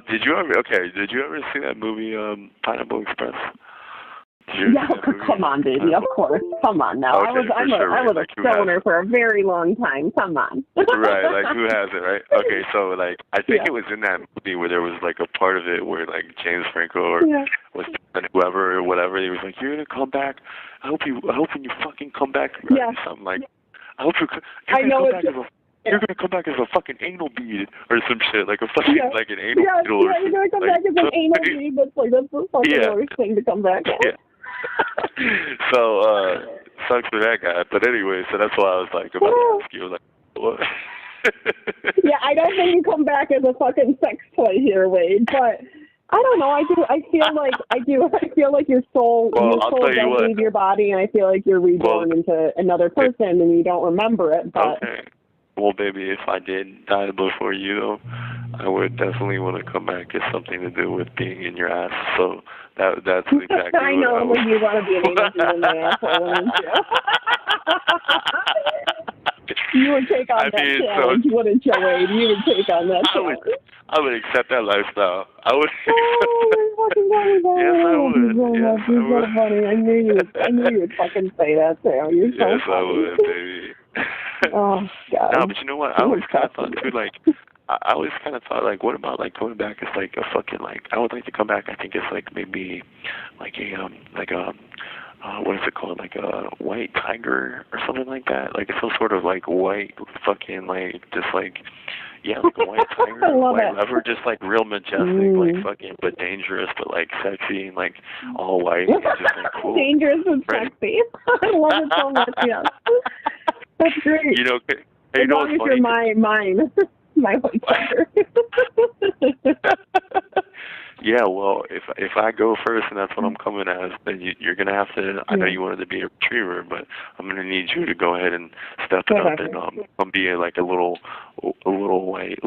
Did you ever see that movie Pineapple Express? Yeah, come on, baby. Of course. Come on now. Okay, I was a stoner for a very long time. Come on. Right, who has it, right? Okay, so I think it was in that movie where there was a part of it where James Franco was whoever or whatever, he was like, "You're gonna come back. I hope when you fucking come back, something like, I hope you're gonna come back as a fucking anal bead or some shit, like a fucking like an anal beetle or something." You're gonna come back as an anal bead. That's the fucking worst thing to come back. Yeah. So, sucks for that guy. But anyway, so that's why I was about to ask you, what? Yeah, I don't think you come back as a fucking sex toy here, Wade. But I don't know. I feel like your soul does leave your body, and I feel like you're reborn into another person, and you don't remember it. But well, baby, if I did die before you, though, I would definitely want to come back as something to do with being in your ass. So that's exactly I know what you want to be an angel in my asshole, wouldn't you? You would take on that challenge, wouldn't you, Wade? You would take on that challenge. I would accept that lifestyle. I would. Yes, I would. You're so funny. I knew you would fucking say that, too. You're so funny. I would, baby. Oh God. No, but you know what? I always kind of thought too, like, I always kind of thought, like, what about like going back as like a fucking like I would like to come back. I think it's like maybe like a what is it called? Like a white tiger or something like that. Like it's some sort of like white fucking like just like yeah, like a white tiger, I love white it. leopard, just like real majestic, like fucking but dangerous, but like sexy and like all white and just like cool. Dangerous and Right? sexy. I love it so much. Yeah, that's great. You know, hey, As you know long as what's funny? you're mine, my white tiger. Yeah, well, if I go first and that's what I'm coming as, then you're gonna have to. I know you wanted to be a retriever, but I'm gonna need you to go ahead and step it up and I'm being like a little white,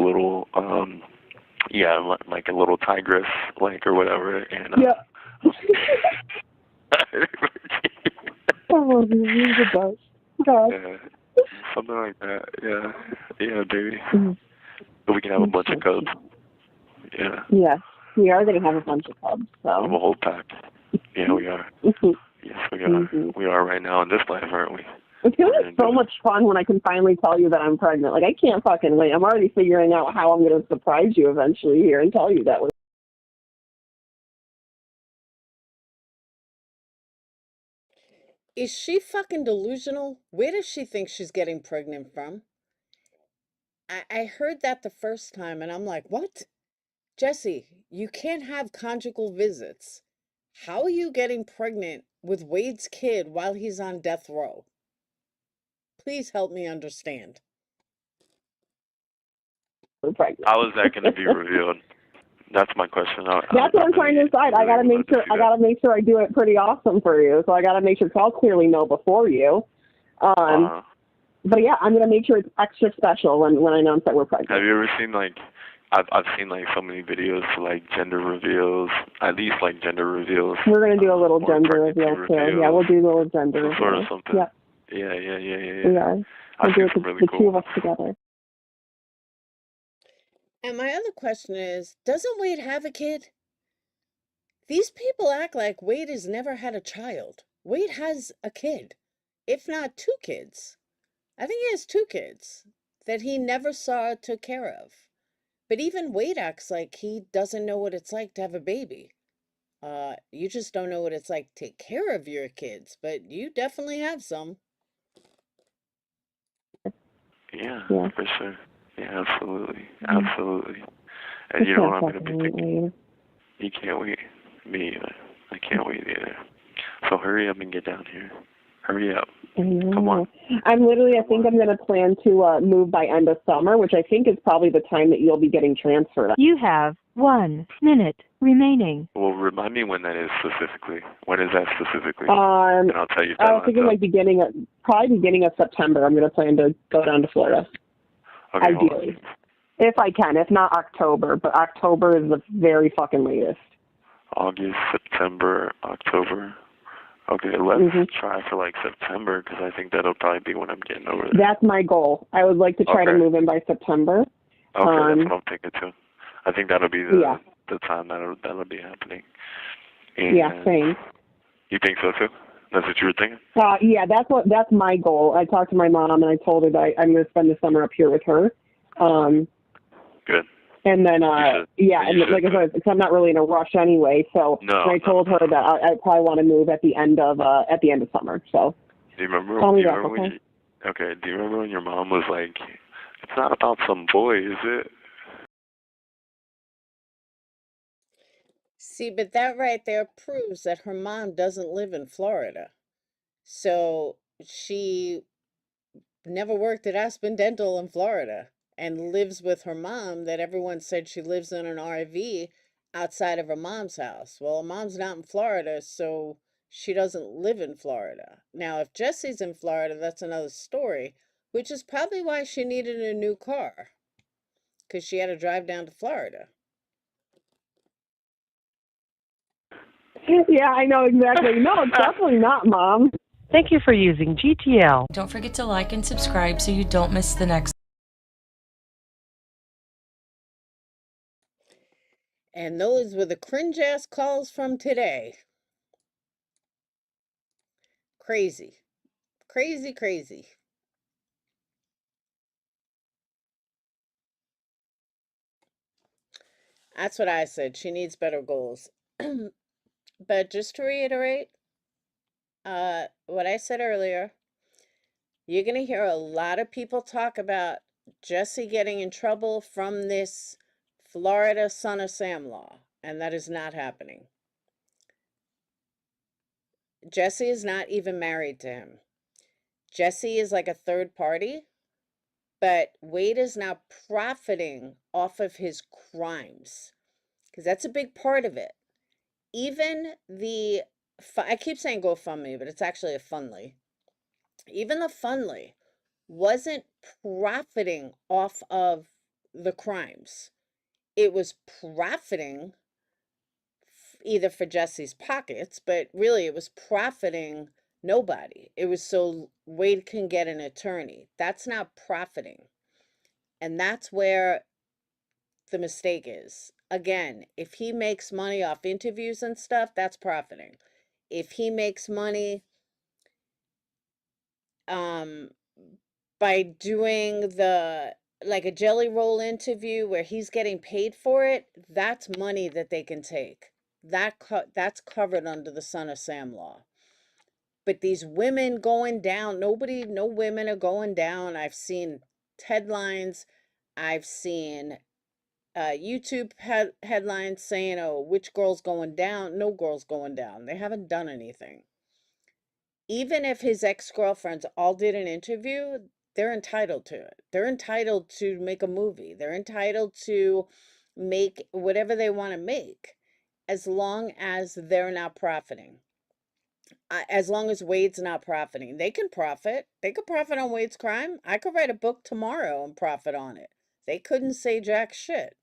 yeah, like a little tigress, like or whatever, and Yeah. Oh, you're the best. God. yeah, something like that. Yeah, baby. Mhm. So we can have a bunch of cubs. Yeah. Yeah, we are going to have a bunch of cubs. Of a So. whole pack. Yeah, we are. Mhm. Yes, we are. We are right now in this life, aren't we? It's going to be so much fun when I can finally tell you that I'm pregnant. Like, I can't fucking wait. I'm already figuring out how I'm going to surprise you eventually here and tell you that. Is she fucking delusional? Where does she think she's getting pregnant from? I heard that the first time and I'm like, what? Jesse, you can't have conjugal visits. How are you getting pregnant with Wade's kid while he's on death row? Please help me understand. Pregnant. How is that going to be revealed? That's my question. That's what I'm trying to decide. I gotta make sure. I gotta make sure I do it pretty awesome for you. So I gotta make sure I'll clearly know before you. But yeah, I'm gonna make sure it's extra special when I announce that we're pregnant. Have you ever seen like? I've seen like so many videos for like gender reveals. At least like gender reveals. We're gonna do a little gender reveal too. Yeah, we'll do a little gender reveal. Sort of something. Yeah. Yeah. We are. We'll do it really the cool. two of us together. And my other question is, doesn't Wade have a kid? These people act like Wade has never had a child. Wade has a kid, if not two kids. I think he has two kids that he never saw or took care of. But even Wade acts like he doesn't know what it's like to have a baby. You just don't know what it's like to take care of your kids, but you definitely have some. Yeah, for sure. Yeah, absolutely. Absolutely. And you know what I'm going to be thinking? You can't wait. Me either. I can't wait either. So hurry up and get down here. Hurry up. Come on. I think I'm going to plan to move by end of summer, which I think is probably the time that you'll be getting transferred. You have 1 minute remaining. Well, remind me when that is specifically. When is that specifically? And I'll tell you. I was thinking like probably beginning of September. I'm going to plan to go down to Florida. Okay, ideally. If I can. If not October. But October is the very fucking latest. August, September, October. Okay, let's try for like September because I think that'll probably be when I'm getting over there. That's my goal. I would like to try to move in by September. Okay, that's what I'm thinking too. I think that'll be the time that'll be happening. And yeah, same. You think so too? That's what you were thinking? Yeah, that's my goal. I talked to my mom and I told her that I'm going to spend the summer up here with her. Good. And then, and like I said, I'm not really in a rush anyway. So I told her that I probably want to move at the end of summer. So. Do you remember? Tell me do you remember when your mom was like, "It's not about some boy, is it?" See, but that right there proves that her mom doesn't live in Florida. So she never worked at Aspen Dental in Florida and lives with her mom that everyone said she lives in an RV outside of her mom's house. Well, her mom's not in Florida, so she doesn't live in Florida. Now, if Jesse's in Florida, that's another story, which is probably why she needed a new car, because she had to drive down to Florida. Yeah, I know exactly. No, it's definitely not, Mom. Thank you for using GTL. Don't forget to like and subscribe so you don't miss the next. And those were the cringe-ass calls from today. Crazy. Crazy, crazy. That's what I said. She needs better goals. But just to reiterate, what I said earlier, you're going to hear a lot of people talk about Jesse getting in trouble from this Florida Son of Sam law, and that is not happening. Jesse is not even married to him. Jesse is like a third party, but Wade is now profiting off of his crimes, because that's a big part of it. Even the, I keep saying GoFundMe, but it's actually a Fundly. Even the Fundly wasn't profiting off of the crimes. It was profiting either for Jesse's pockets, but really it was profiting nobody. It was so Wade can get an attorney. That's not profiting. And that's where the mistake is. Again, if he makes money off interviews and stuff, that's profiting. If he makes money by doing the like a jelly roll interview where he's getting paid for it, that's money that they can take. That's covered under the Son of Sam law. But these women going down, no women are going down. I've seen headlines. I've seen YouTube headlines saying, oh, which girl's going down? No girl's going down. They haven't done anything. Even if his ex-girlfriends all did an interview, they're entitled to it. They're entitled to make a movie. They're entitled to make whatever they want to make, as long as they're not profiting. As long as Wade's not profiting. They can profit. They could profit on Wade's crime. I could write a book tomorrow and profit on it. They couldn't say jack shit.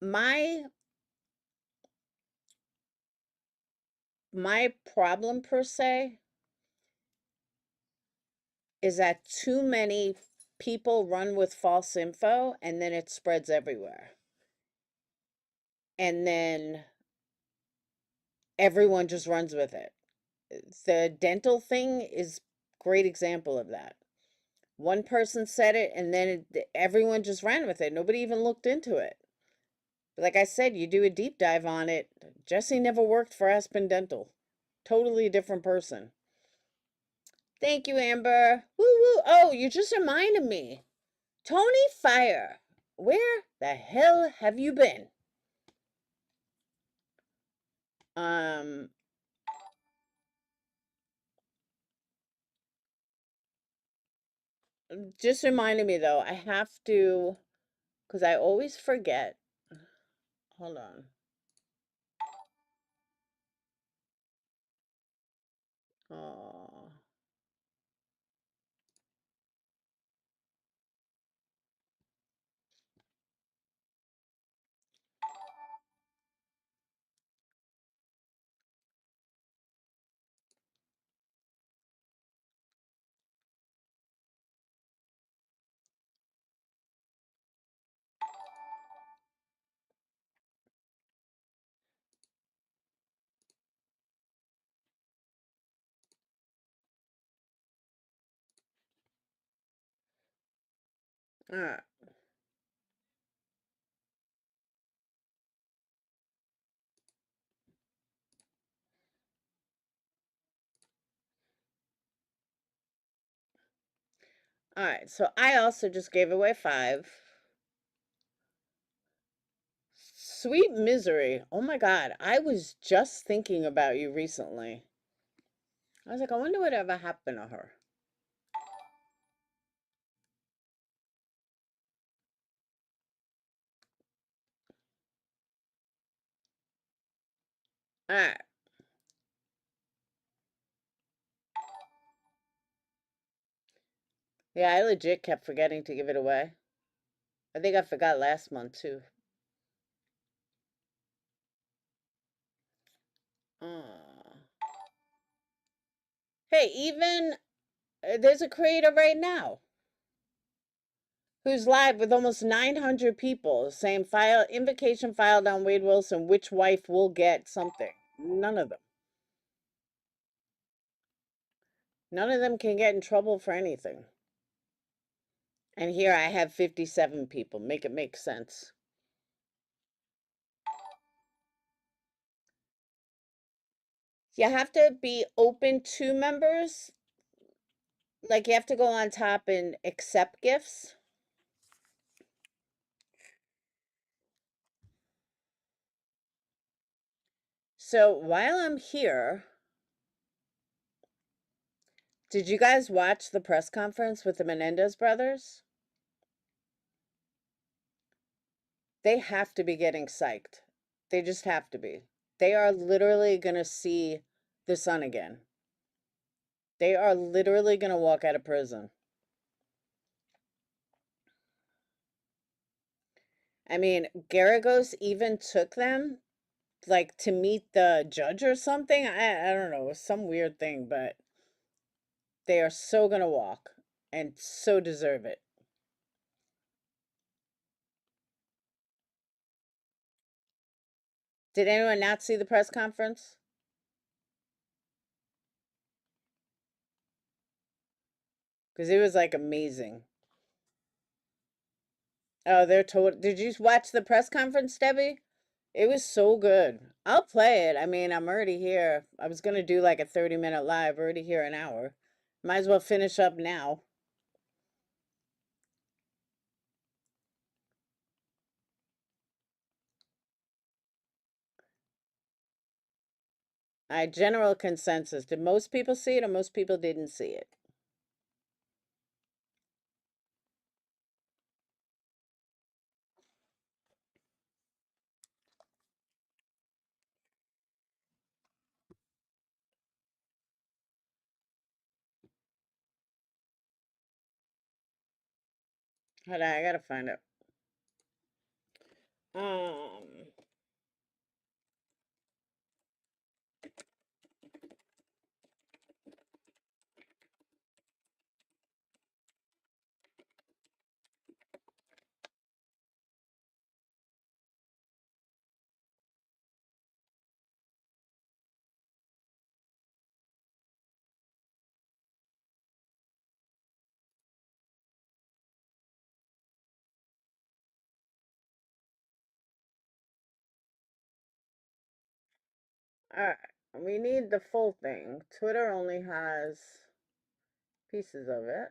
My problem per se is that too many people run with false info and then it spreads everywhere. And then everyone just runs with it. The dental thing is a great example of that. One person said it and then everyone just ran with it. Nobody even looked into it. But like I said, you do a deep dive on it. Jesse never worked for Aspen Dental. Totally different person. Thank you, Amber. Woo woo. Oh, you just reminded me. Tony Fire, where the hell have you been? Just reminded me though, I have to, because I always forget. Hold on. Oh. All right. All right, so I also just gave away 5. Sweet Misery. Oh my God, I was just thinking about you recently. I was like, I wonder whatever happened to her. All right. Yeah, I legit kept forgetting to give it away. I think I forgot last month too. Hey, even there's a creator right now who's live with almost 900 people saying invocation filed on Wade Wilson, which wife will get something. None of them. None of them can get in trouble for anything. And here I have 57 people. Make it make sense. You have to be open to members. Like, you have to go on top and accept gifts. So while I'm here, did you guys watch the press conference with the Menendez brothers? They have to be getting psyched. They just have to be. They are literally going to see the sun again. They are literally going to walk out of prison. I mean, Garagos even took them, like, to meet the judge or something. I don't know, some weird thing, but they are so going to walk and so deserve it. Did anyone not see the press conference? Because it was, like, amazing. Oh, they're total. Did you watch the press conference, Debbie? It was so good. I'll play it. I mean, I'm already here. I was going to do like a 30-minute live, already here an hour. Might as well finish up now. General consensus. Did most people see it or most people didn't see it? Hold on, I gotta find it. Alright, we need the full thing. Twitter only has pieces of it.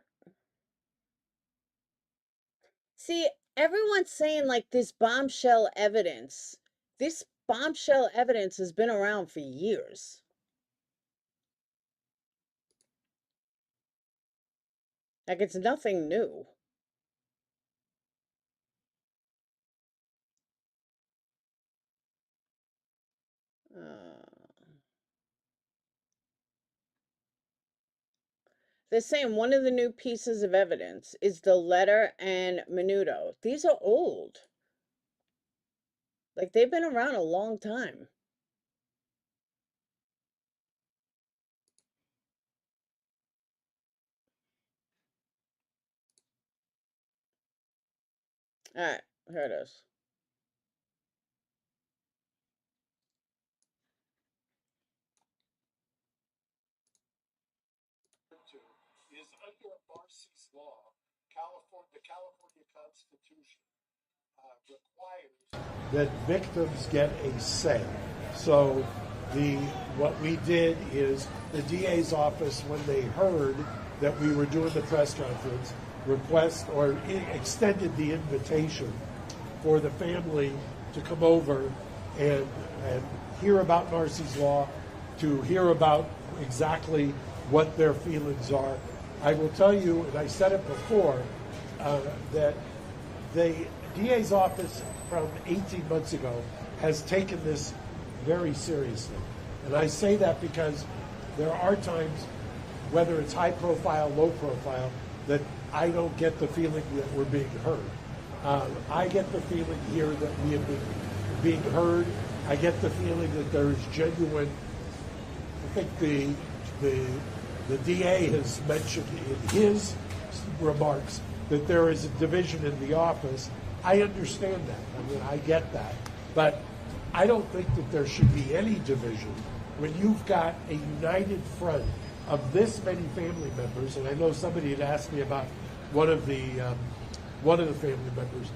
See, everyone's saying like this bombshell evidence. This bombshell evidence has been around for years. Like, it's nothing new. They're saying one of the new pieces of evidence is the letter and Menudo. These are old. Like, they've been around a long time. Alright, here it is. Is under Marcy's law, the California Constitution requires that victims get a say. So what we did is the DA's office, when they heard that we were doing the press conference, extended the invitation for the family to come over and hear about Marcy's law, to hear about exactly what their feelings are. I will tell you, and I said it before, that the DA's office from 18 months ago has taken this very seriously. And I say that because there are times, whether it's high profile, low profile, that I don't get the feeling that we're being heard. I get the feeling here that we have been being heard. I get the feeling that there is genuine, I think the DA has mentioned in his remarks that there is a division in the office. I understand that. I mean, I get that. But I don't think that there should be any division when you've got a united front of this many family members. And I know somebody had asked me about one of the one of the family members.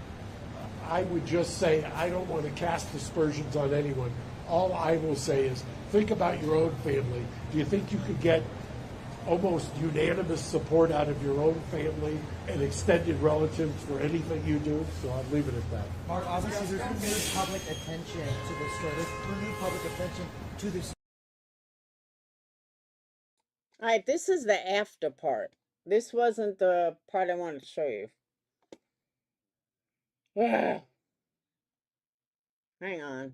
I would just say I don't want to cast aspersions on anyone. All I will say is think about your own family. Do you think you could get almost unanimous support out of your own family and extended relatives for anything you do? So I'll leave it at that. Mark, obviously there's renewed public attention to this story. There's renewed public attention to this. All right, this is the after part. This wasn't the part I wanted to show you. Hang on.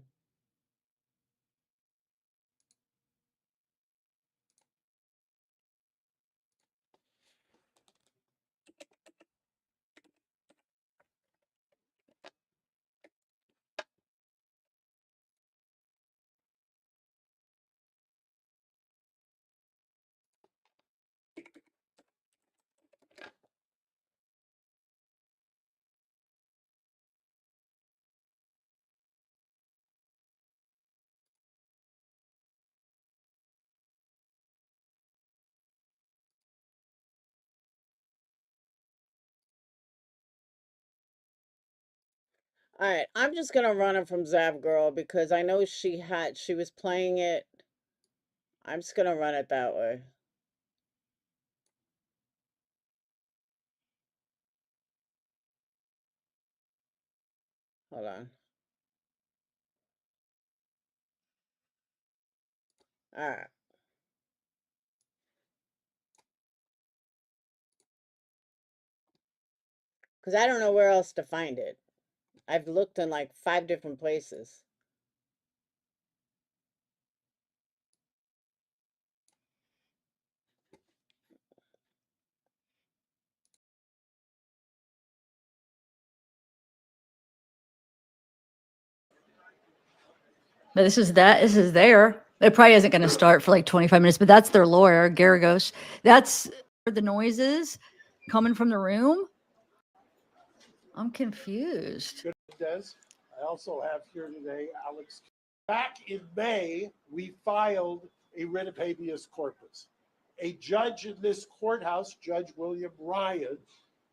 All right, I'm just gonna run it from Zav Girl because I know she was playing it. I'm just gonna run it that way. Hold on. All right. Because I don't know where else to find it. I've looked in like 5 different places. But this is there. It probably isn't going to start for like 25 minutes, but that's their lawyer, Garagos. That's where the noises coming from the room. I'm confused. Menendez. I also have here today Alex. Back in May, we filed a writ of habeas corpus. A judge in this courthouse, Judge William Ryan,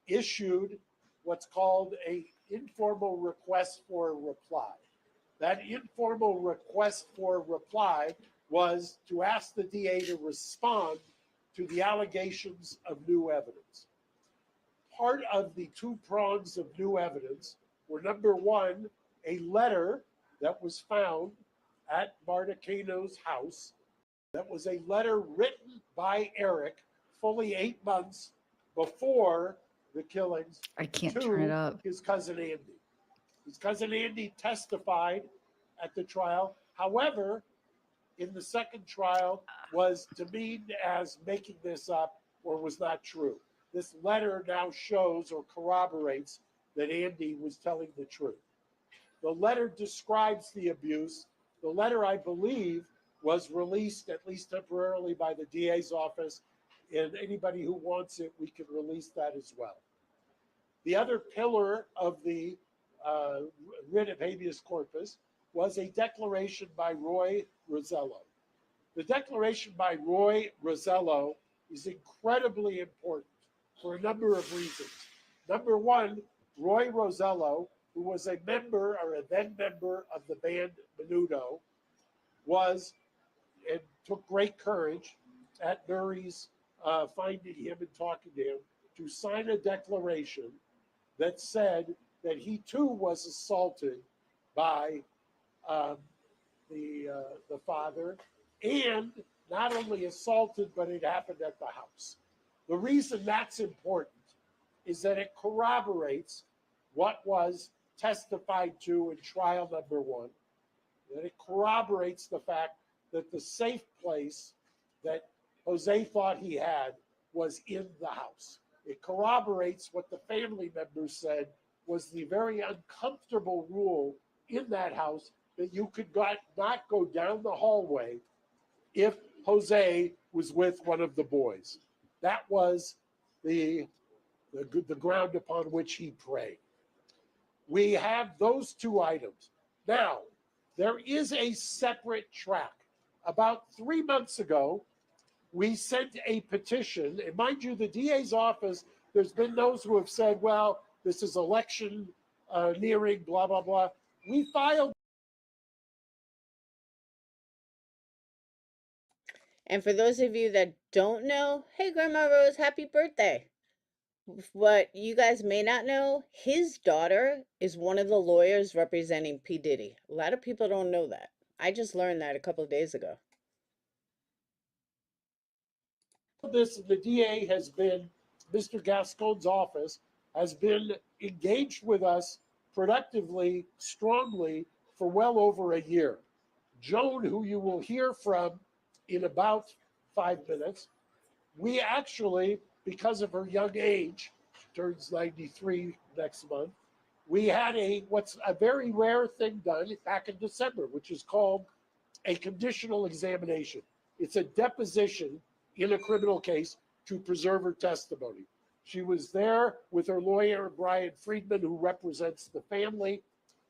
issued what's called an informal request for a reply. That informal request for a reply was to ask the DA to respond to the allegations of new evidence. Part of the 2 prongs of new evidence were, number one, a letter that was found at Marta Cano's house. That was a letter written by Eric fully 8 months before the killings. I can't turn it up. His cousin Andy. His cousin Andy testified at the trial. However, in the second trial was demeaned as making this up or was not true. This letter now shows or corroborates that Andy was telling the truth. The letter describes the abuse. The letter, I believe, was released at least temporarily by the DA's office, and anybody who wants it, we can release that as well. The other pillar of the writ of habeas corpus was a declaration by Roy Rosello. The declaration by Roy Rosello is incredibly important for a number of reasons. Number one, Roy Rosello, who was a member or a then member of the band Menudo, was and took great courage at Murray's finding him and talking to him to sign a declaration that said that he too was assaulted by the father, and not only assaulted, but it happened at the house. The reason that's important is that it corroborates what was testified to in trial number one, that it corroborates the fact that the safe place that Jose thought he had was in the house. It corroborates what the family members said was the very uncomfortable rule in that house, that you could not go down the hallway if Jose was with one of the boys. That was the ground upon which he prayed. We have those 2 items. Now, there is a separate track. About 3 months ago, we sent a petition, and mind you, the DA's office, there's been those who have said, well, this is election nearing, blah, blah, blah. We filed. And for those of you that don't know, hey, Grandma Rose, happy birthday. What you guys may not know, his daughter is one of the lawyers representing P. Diddy. A lot of people don't know that. I just learned that a couple of days ago. This, the DA has been, Mr. Gascon's office has been engaged with us productively, strongly for well over a year. Joan, who you will hear from in about 5 minutes, we actually, because of her young age, she turns 93 next month, we had what's a very rare thing done back in December, which is called a conditional examination. It's a deposition in a criminal case to preserve her testimony. She was there with her lawyer, Brian Friedman, who represents the family.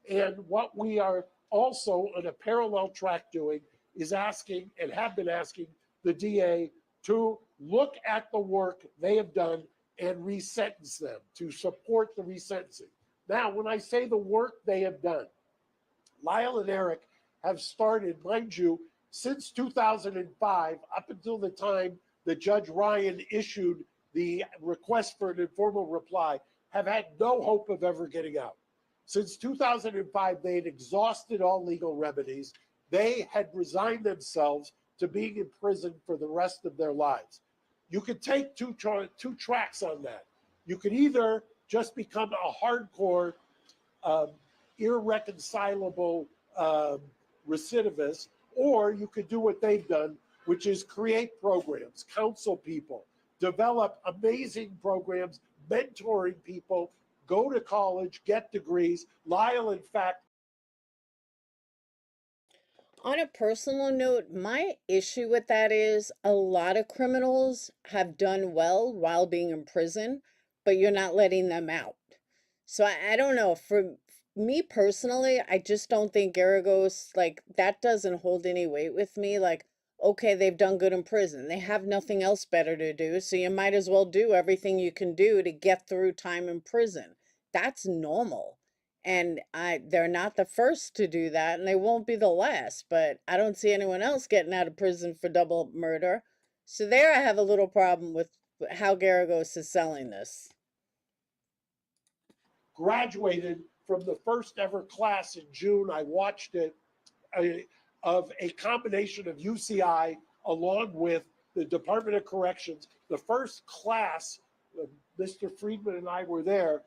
And what we are also on a parallel track doing is asking, and have been asking, the DA to look at the work they have done and resentence them, to support the resentencing. Now, when I say the work they have done, Lyle and Eric have started, mind you, since 2005, up until the time that Judge Ryan issued the request for an informal reply, have had no hope of ever getting out. Since 2005, they had exhausted all legal remedies. They had resigned themselves to being in prison for the rest of their lives. You could take two tracks on that. You could either just become a hardcore, irreconcilable recidivist, or you could do what they've done, which is create programs, counsel people, develop amazing programs, mentoring people, go to college, get degrees. Lyle, in fact, On a personal note, my issue with that is a lot of criminals have done well while being in prison, but you're not letting them out. So I don't know. For me personally, I just don't think Garagos, like, that doesn't hold any weight with me. Like, okay, they've done good in prison. They have nothing else better to do, so you might as well do everything you can do to get through time in prison. That's normal. And they're not the first to do that, and they won't be the last, but I don't see anyone else getting out of prison for double murder. So there I have a little problem with how Garagos is selling this. graduated from the first ever class in June. I watched it, of a combination of UCI along with the Department of Corrections. The first class, Mr. Friedman and I were there,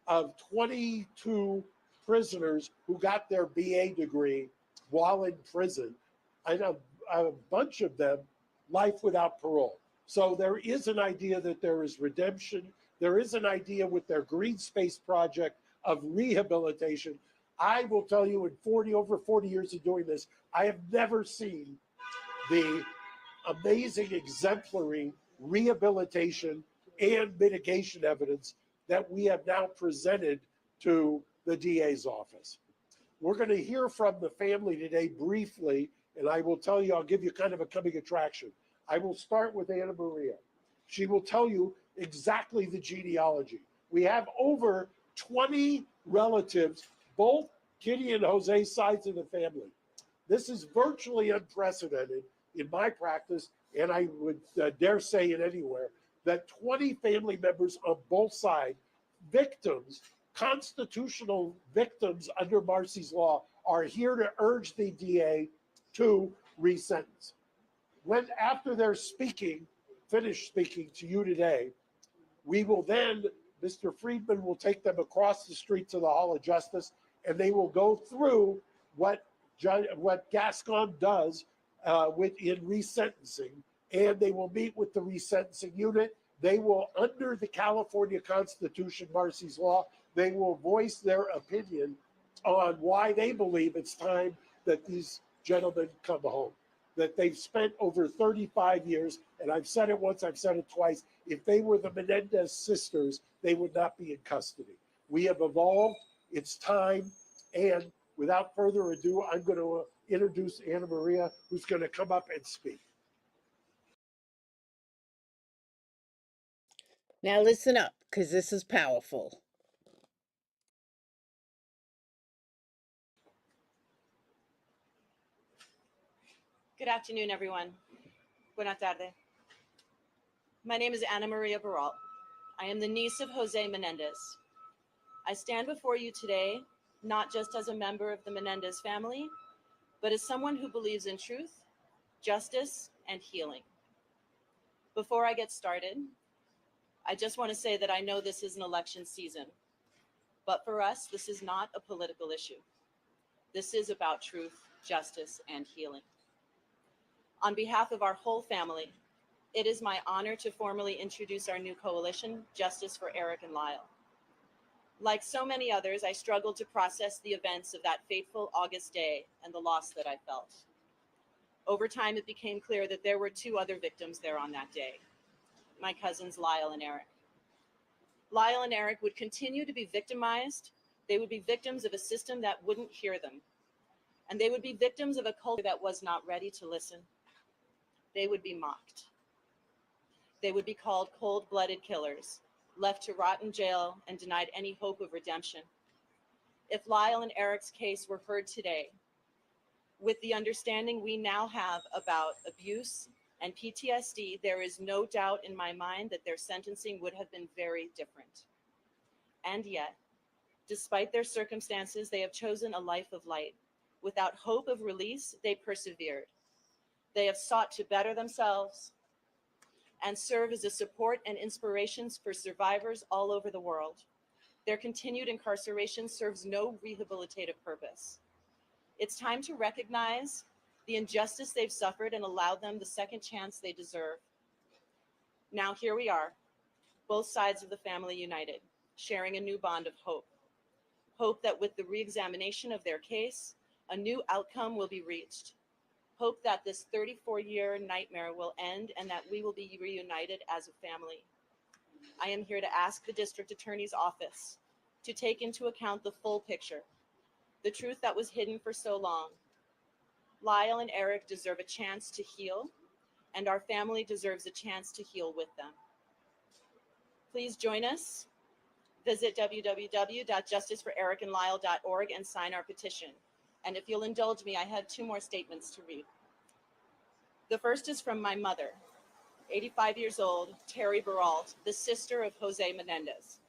of 22 prisoners who got their BA degree while in prison. And a bunch of them life without parole. So there is an idea that there is redemption. There is an idea with their green space project of rehabilitation. I will tell you, in over 40 years of doing this, I have never seen the amazing exemplary rehabilitation and mitigation evidence that we have now presented to the DA's office. We're going to hear from the family today briefly, and I will tell you, I'll give you kind of a coming attraction. I will start with Anna Maria. She will tell you exactly the genealogy. We have over 20 relatives, both Kitty and Jose's sides of the family. This is virtually unprecedented in my practice, and I would dare say it anywhere, that 20 family members on both sides, victims, constitutional victims under Marcy's law, are here to urge the DA to resentence. When, after they're finished speaking to you today, we will then, Mr. Friedman will take them across the street to the Hall of Justice, and they will go through what Gascon does in resentencing, and they will meet with the resentencing unit. They will, under the California Constitution, Marcy's law, they will voice their opinion on why they believe it's time that these gentlemen come home. That they've spent over 35 years, and I've said it once, I've said it twice, if they were the Menendez sisters, they would not be in custody. We have evolved, it's time, and without further ado, I'm going to introduce Anna Maria, who's going to come up and speak. Now listen up, because this is powerful. Good afternoon, everyone. Buenas tardes. My name is Ana Maria Baralt. I am the niece of Jose Menendez. I stand before you today not just as a member of the Menendez family, but as someone who believes in truth, justice, and healing. Before I get started, I just want to say that I know this is an election season, but for us, this is not a political issue. This is about truth, justice, and healing. On behalf of our whole family, it is my honor to formally introduce our new coalition, Justice for Eric and Lyle. Like so many others, I struggled to process the events of that fateful August day and the loss that I felt. Over time, it became clear that there were two other victims there on that day, my cousins Lyle and Eric. Lyle and Eric would continue to be victimized. They would be victims of a system that wouldn't hear them. And they would be victims of a culture that was not ready to listen. They would be mocked. They would be called cold-blooded killers, left to rot in jail and denied any hope of redemption. If Lyle and Eric's case were heard today, with the understanding we now have about abuse and PTSD, there is no doubt in my mind that their sentencing would have been very different. And yet, despite their circumstances, they have chosen a life of light. Without hope of release, they persevered. They have sought to better themselves and serve as a support and inspiration for survivors all over the world. Their continued incarceration serves no rehabilitative purpose. It's time to recognize the injustice they've suffered and allow them the second chance they deserve. Now here we are, both sides of the family united, sharing a new bond of hope. Hope that with the re-examination of their case, a new outcome will be reached. Hope that this 34-year nightmare will end and that we will be reunited as a family. I am here to ask the district attorney's office to take into account the full picture, the truth that was hidden for so long. Lyle and Eric deserve a chance to heal, and our family deserves a chance to heal with them. Please join us. Visit www.justiceforericandlyle.org and sign our petition. And if you'll indulge me, I have two more statements to read. The first is from my mother, 85 years old, Terry Baralt, the sister of Jose Menendez.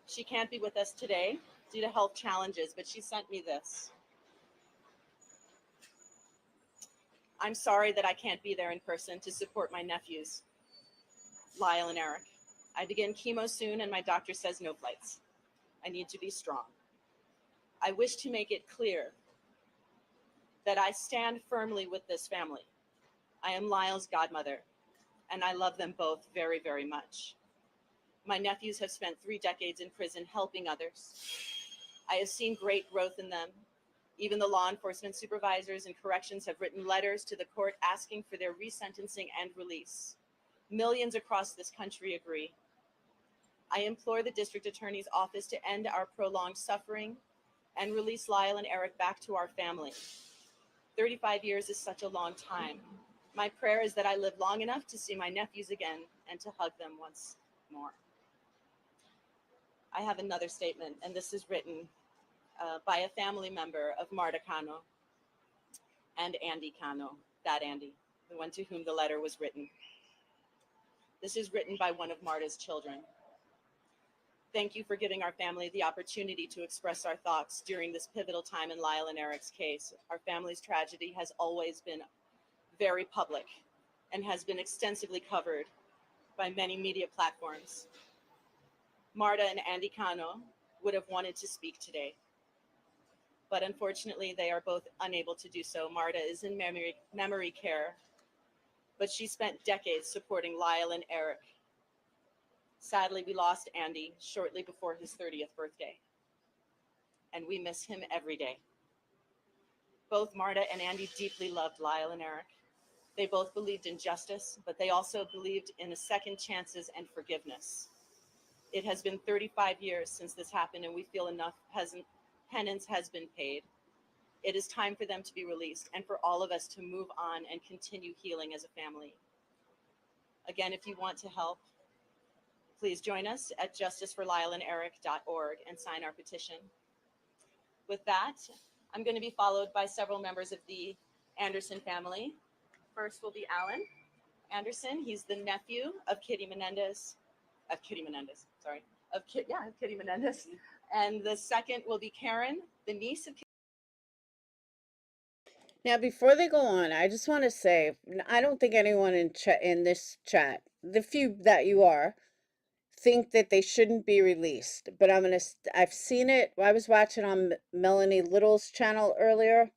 She can't be with us today due to health challenges, but she sent me this. I'm sorry that I can't be there in person to support my nephews, Lyle and Eric. I begin chemo soon and my doctor says no flights. I need to be strong. I wish to make it clear that I stand firmly with this family. I am Lyle's godmother, and I love them both very, very much. My nephews have spent 3 decades in prison helping others. I have seen great growth in them. Even the law enforcement supervisors and corrections have written letters to the court asking for their resentencing and release. Millions across this country agree. I implore the district attorney's office to end our prolonged suffering and release Lyle and Eric back to our family. 35 years is such a long time. My prayer is that I live long enough to see my nephews again and to hug them once more. I have another statement, and this is written by a family member of Marta Cano and Andy Cano, that Andy, the one to whom the letter was written. This is written by one of Marta's children. Thank you for giving our family the opportunity to express our thoughts during this pivotal time in Lyle and Eric's case. Our family's tragedy has always been very public and has been extensively covered by many media platforms. Marta and Andy Cano would have wanted to speak today, but unfortunately they are both unable to do so. Marta is in memory care, but she spent decades supporting Lyle and Eric. Sadly, we lost Andy shortly before his 30th birthday, and we miss him every day. Both Marta and Andy deeply loved Lyle and Eric. They both believed in justice, but they also believed in second chances and forgiveness. It has been 35 years since this happened, and we feel enough penance has been paid. It is time for them to be released and for all of us to move on and continue healing as a family. Again, if you want to help, please join us at justiceforlyleanderic.org and sign our petition. With that, I'm going to be followed by several members of the Anderson family. First will be Alan Anderson. He's the nephew of Kitty Menendez. Of Kitty Menendez, sorry. Of Kitty Menendez. And the second will be Karen, the niece of Kitty. Now, before they go on, I just want to say, I don't think anyone in this chat, the few that you are, think that they shouldn't be released. But I've seen it. I was watching on Melanie Little's channel earlier,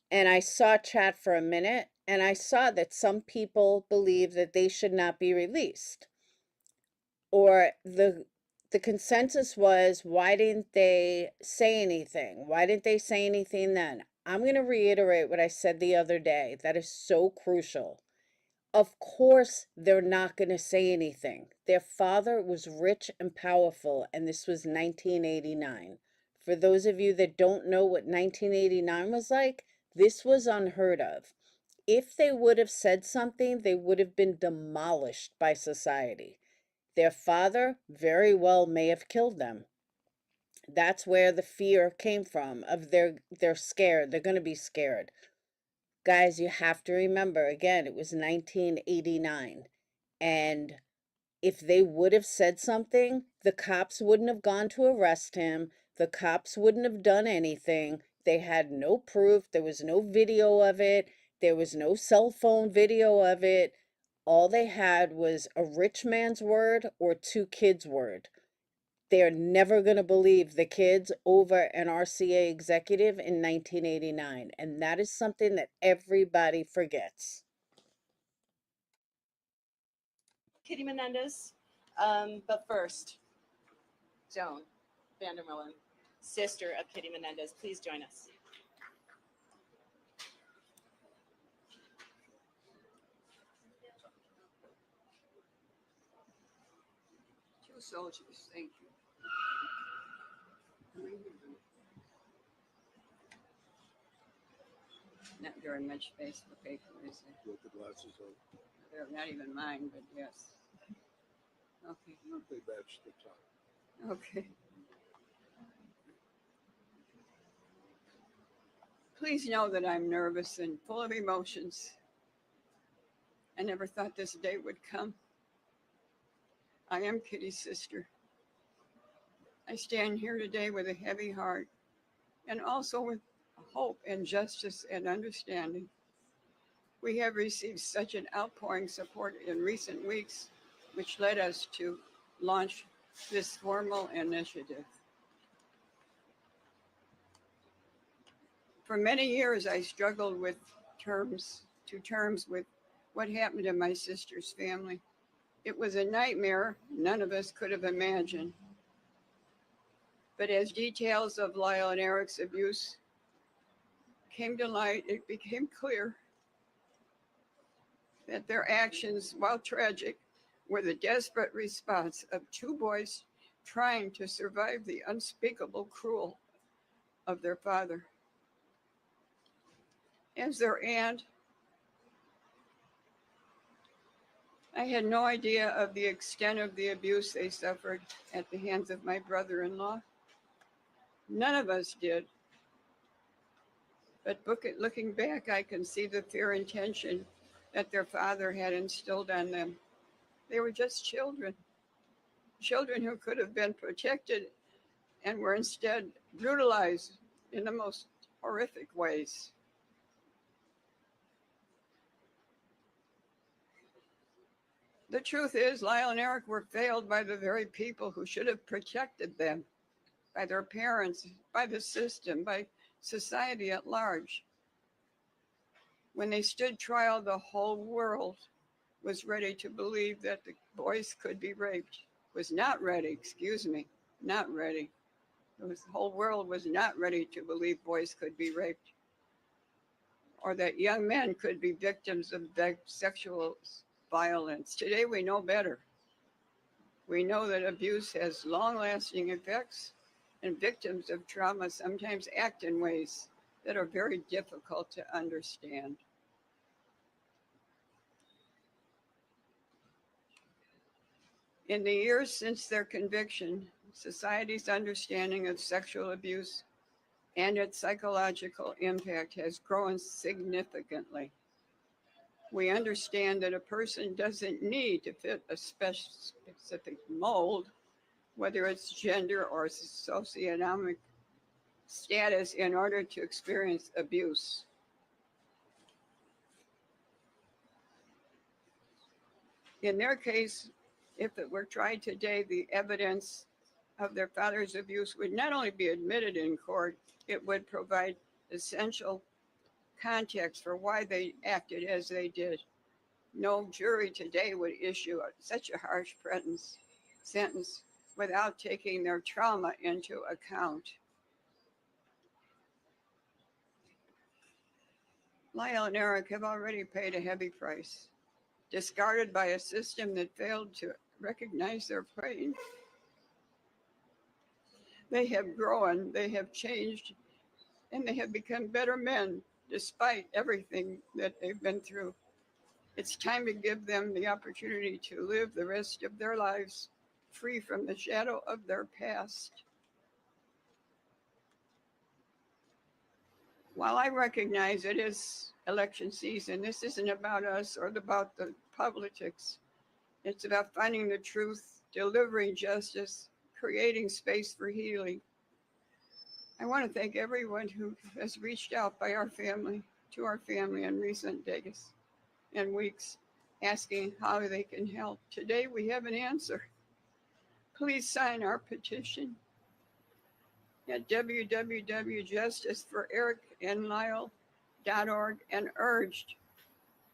and I saw chat for a minute, and I saw that some people believe that they should not be released. Or the consensus was, why didn't they say anything? Why didn't they say anything then? I'm going to reiterate what I said the other day. That is so crucial. Of course, they're not going to say anything. Their father was rich and powerful, and this was 1989. For those of you that don't know what 1989 was like, this was unheard of. If they would have said something, they would have been demolished by society. Their father very well may have killed them. That's where the fear came from of they're scared. They're going to be scared. Guys, you have to remember, again, it was 1989. And if they would have said something, the cops wouldn't have gone to arrest him. The cops wouldn't have done anything. They had no proof. There was no video of it. There was no cell phone video of it. All they had was a rich man's word or two kids' word. They're never going to believe the kids over an RCA executive in 1989. And that is something that everybody forgets. Kitty Menendez. But first, Joan Vandermillen, sister of Kitty Menendez, please join us. Two soldiers, thank you. Not very much space for paper, is there? With the glasses on. They're not even mine, but yes. Okay. They match the top. Okay. Please know that I'm nervous and full of emotions. I never thought this day would come. I am Kitty's sister. I stand here today with a heavy heart and also with hope and justice and understanding. We have received such an outpouring support in recent weeks, which led us to launch this formal initiative. For many years, I struggled with terms with what happened to my sister's family. It was a nightmare none of us could have imagined. But as details of Lyle and Eric's abuse came to light, it became clear that their actions, while tragic, were the desperate response of two boys trying to survive the unspeakable cruelty of their father. As their aunt, I had no idea of the extent of the abuse they suffered at the hands of my brother-in-law. None of us did. But looking back, I can see the fear and tension that their father had instilled on them. They were just children who could have been protected and were instead brutalized in the most horrific ways. The truth is, Lyle and Eric were failed by the very people who should have protected them, by their parents, by the system, by society at large. When they stood trial, the whole world was ready to believe that the boys could be raped. Was not ready, not ready. The whole world was not ready to believe boys could be raped, or that young men could be victims of sexual violence. Today we know better. We know that abuse has long-lasting effects, and victims of trauma sometimes act in ways that are very difficult to understand. In the years since their conviction, society's understanding of sexual abuse and its psychological impact has grown significantly. We understand that a person doesn't need to fit a specific mold, whether it's gender or socioeconomic status, in order to experience abuse. In their case, if it were tried today, the evidence of their father's abuse would not only be admitted in court, it would provide essential context for why they acted as they did. No jury today would issue such a harsh sentence without taking their trauma into account. Lyle and Eric have already paid a heavy price, discarded by a system that failed to recognize their pain. They have grown, they have changed, and they have become better men despite everything that they've been through. It's time to give them the opportunity to live the rest of their lives free from the shadow of their past. While I recognize it is election season, this isn't about us or about the politics. It's about finding the truth, delivering justice, creating space for healing. I want to thank everyone who has reached out to our family in recent days and weeks, asking how they can help. Today we have an answer. Please sign our petition at www.justiceforericandlyle.org and urge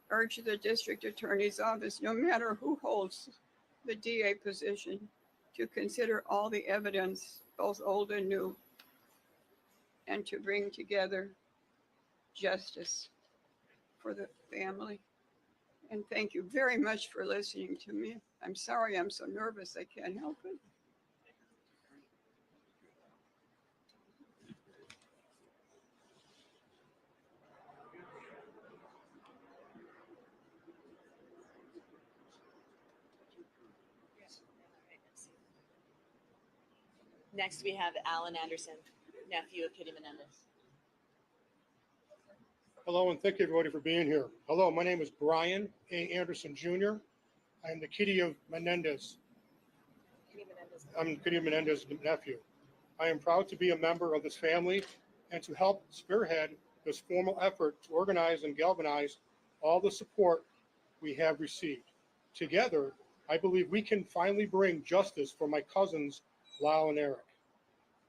the district attorney's office, no matter who holds the DA position, to consider all the evidence, both old and new, and to bring together justice for the family. And thank you very much for listening to me. I'm sorry I'm so nervous, I can't help it. Next, we have Alan Anderson, nephew of Kitty Menendez. Hello, and thank you everybody for being here. Hello, my name is Brian A. Anderson Jr. I am the Kitty of Menendez. I'm Kitty Menendez's nephew. I am proud to be a member of this family and to help spearhead this formal effort to organize and galvanize all the support we have received. Together, I believe we can finally bring justice for my cousins, Lyle and Eric.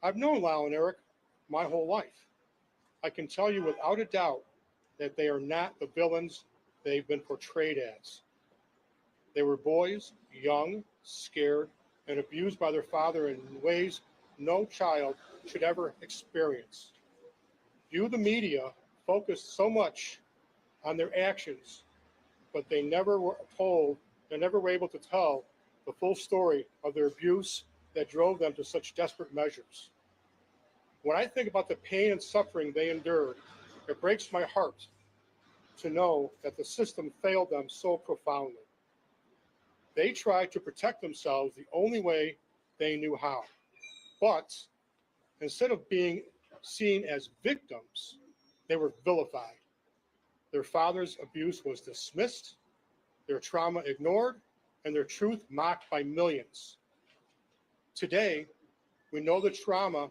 I've known Lyle and Eric my whole life. I can tell you without a doubt that they are not the villains they've been portrayed as. They were boys, young, scared, and abused by their father in ways no child should ever experience. You, the media, focused so much on their actions, but they never were able to tell the full story of their abuse that drove them to such desperate measures. When I think about the pain and suffering they endured, it breaks my heart to know that the system failed them so profoundly. They tried to protect themselves the only way they knew how. But instead of being seen as victims, they were vilified. Their father's abuse was dismissed, their trauma ignored, and their truth mocked by millions. Today, we know that trauma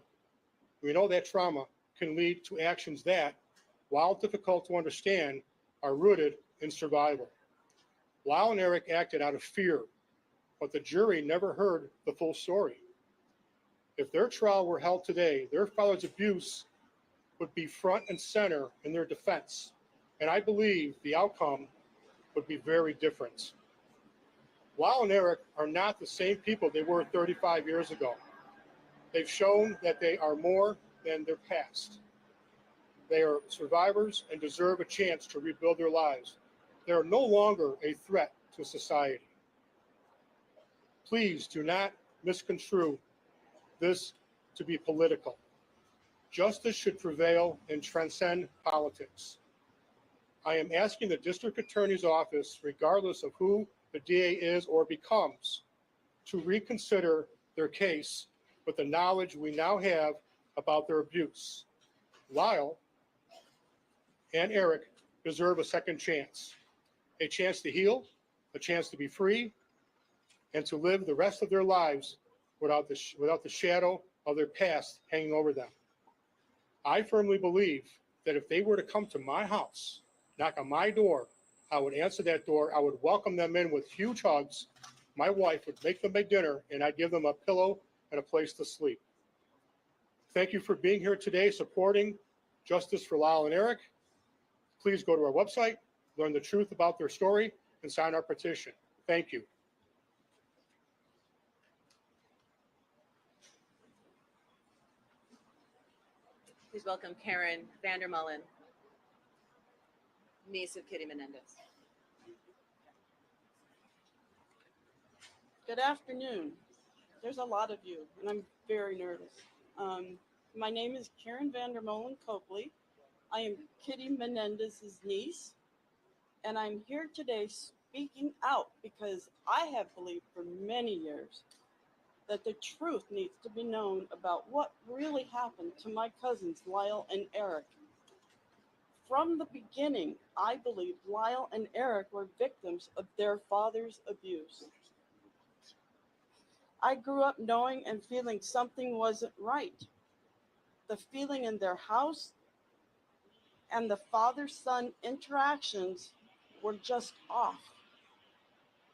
can lead to actions that, while difficult to understand, are rooted in survival. Lyle and Eric acted out of fear, but the jury never heard the full story. If their trial were held today, their father's abuse would be front and center in their defense, and I believe the outcome would be very different. Lyle and Eric are not the same people they were 35 years ago. They've shown that they are more than their past. They are survivors and deserve a chance to rebuild their lives. They are no longer a threat to society. Please do not misconstrue this to be political. Justice should prevail and transcend politics. I am asking the district attorney's office, regardless of who the DA is or becomes, to reconsider their case with the knowledge we now have about their abuse. Lyle and Eric deserve a second chance to heal, a chance to be free, and to live the rest of their lives without the shadow of their past hanging over them. I firmly believe that if they were to come to my house, knock on my door, I would answer that door. I would welcome them in with huge hugs. My wife would make them a dinner, and I'd give them a pillow and a place to sleep. Thank you for being here today, supporting Justice for Lyle and Eric. Please go to our website, learn the truth about their story, and sign our petition. Thank you. Please welcome Karen Vandermullen, niece of Kitty Menendez. Good afternoon. There's a lot of you, and I'm very nervous. My name is Karen Vandermullen Copley. I am Kitty Menendez's niece, and I'm here today speaking out because I have believed for many years that the truth needs to be known about what really happened to my cousins Lyle and Eric. From the beginning, I believed Lyle and Eric were victims of their father's abuse. I grew up knowing and feeling something wasn't right. The feeling in their house and the father-son interactions were just off.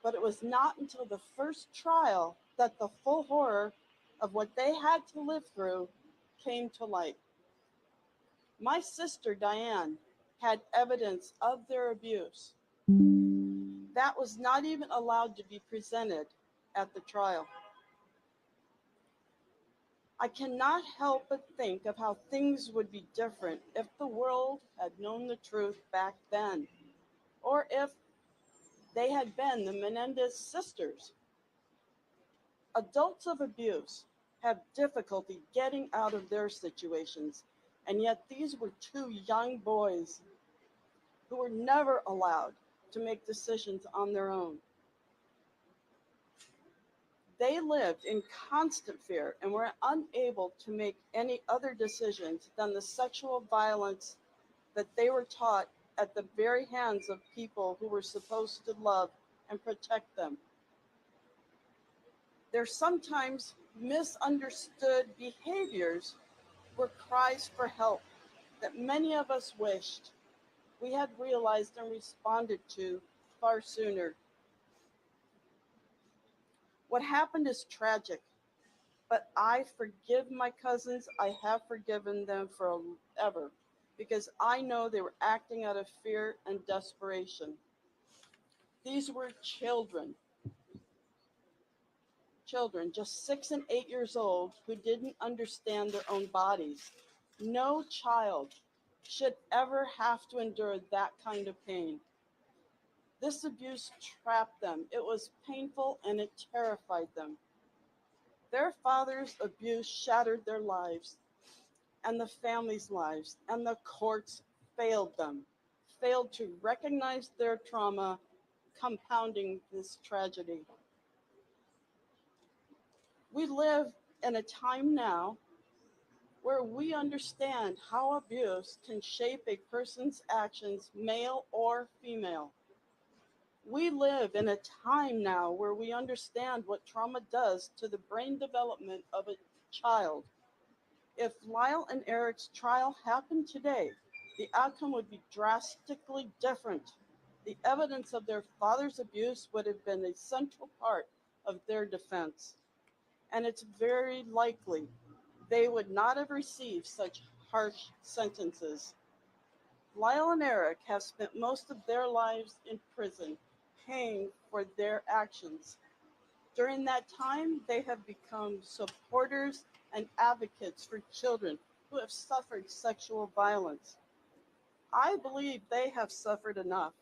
But it was not until the first trial that the full horror of what they had to live through came to light. My sister Diane had evidence of their abuse. That was not even allowed to be presented at the trial. I cannot help but think of how things would be different if the world had known the truth back then, or if they had been the Menendez sisters. Adults of abuse have difficulty getting out of their situations, and yet these were two young boys who were never allowed to make decisions on their own. They lived in constant fear and were unable to make any other decisions than the sexual violence that they were taught at the very hands of people who were supposed to love and protect them. Their sometimes misunderstood behaviors were cries for help that many of us wished we had realized and responded to far sooner. What happened is tragic, but I forgive my cousins. I have forgiven them forever because I know they were acting out of fear and desperation. These were children, just 6 and 8 years old, who didn't understand their own bodies. No child should ever have to endure that kind of pain. This abuse trapped them. It was painful and it terrified them. Their father's abuse shattered their lives and the family's lives, and the courts failed them, failed to recognize their trauma, compounding this tragedy. We live in a time now where we understand how abuse can shape a person's actions, male or female. We live in a time now where we understand what trauma does to the brain development of a child. If Lyle and Eric's trial happened today, the outcome would be drastically different. The evidence of their father's abuse would have been a central part of their defense. And it's very likely they would not have received such harsh sentences. Lyle and Eric have spent most of their lives in prison, paying for their actions. During that time, they have become supporters and advocates for children who have suffered sexual violence. I believe they have suffered enough.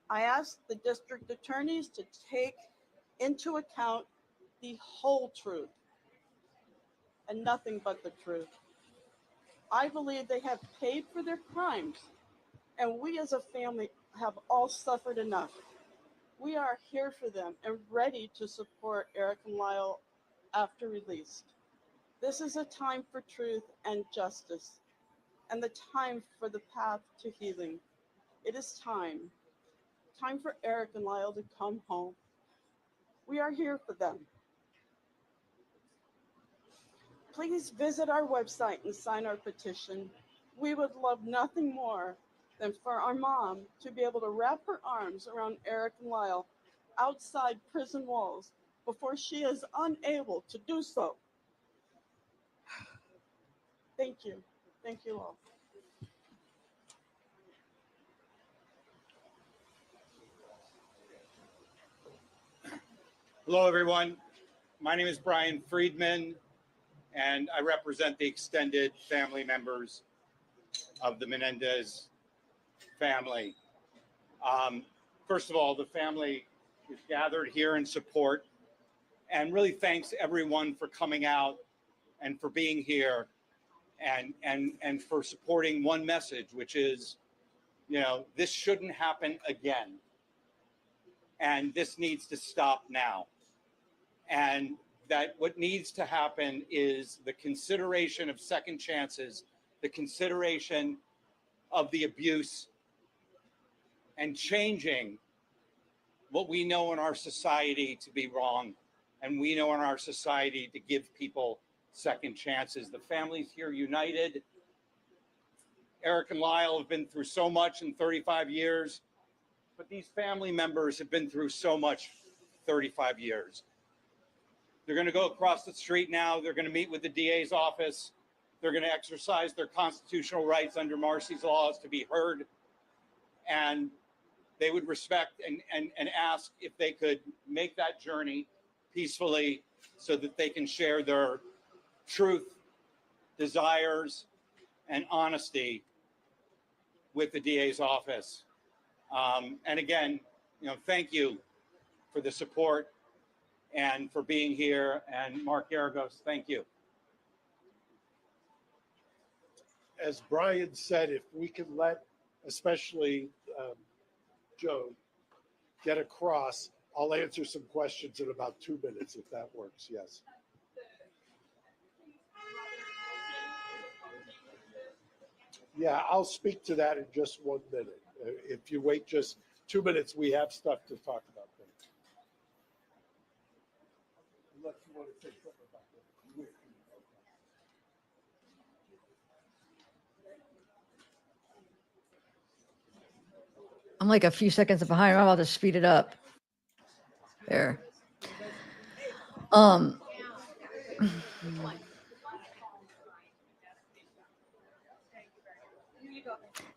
I ask the district attorneys to take into account the whole truth and nothing but the truth. I believe they have paid for their crimes, and we as a family have all suffered enough. We are here for them and ready to support Eric and Lyle after release. This is a time for truth and justice. and the time for the path to healing. It is time. Time for Eric and Lyle to come home. We are here for them. Please visit our website and sign our petition. We would love nothing more than for our mom to be able to wrap her arms around Eric and Lyle outside prison walls before she is unable to do so. Thank you. Thank you all. Hello, everyone. My name is Brian Friedman, and I represent the extended family members of the Menendez family. First of all, the family is gathered here in support, and really thanks everyone for coming out and for being here and for supporting one message, which is, this shouldn't happen again. And this needs to stop now. And that what needs to happen is the consideration of second chances, the consideration of the abuse, and changing what we know in our society to be wrong, and we know in our society to give people second chances. The families here united. Eric and Lyle have been through so much in 35 years, but these family members have been through so much 35 years. They're going to go across the street now. They're going to meet with the DA's office. They're going to exercise their constitutional rights under Marcy's laws to be heard. And they would respect and ask if they could make that journey peacefully so that they can share their truth, desires, and honesty with the DA's office. And again, thank you for the support and for being here. And Mark Garagos, thank you. As Brian said, if we can let, especially Joe, get across, I'll answer some questions in about 2 minutes, if that works. Yes. Yeah, I'll speak to that in just 1 minute. If you wait just 2 minutes, we have stuff to talk about there. Unless you want to say something about that. I'm like a few seconds behind. I'm about to speed it up. There.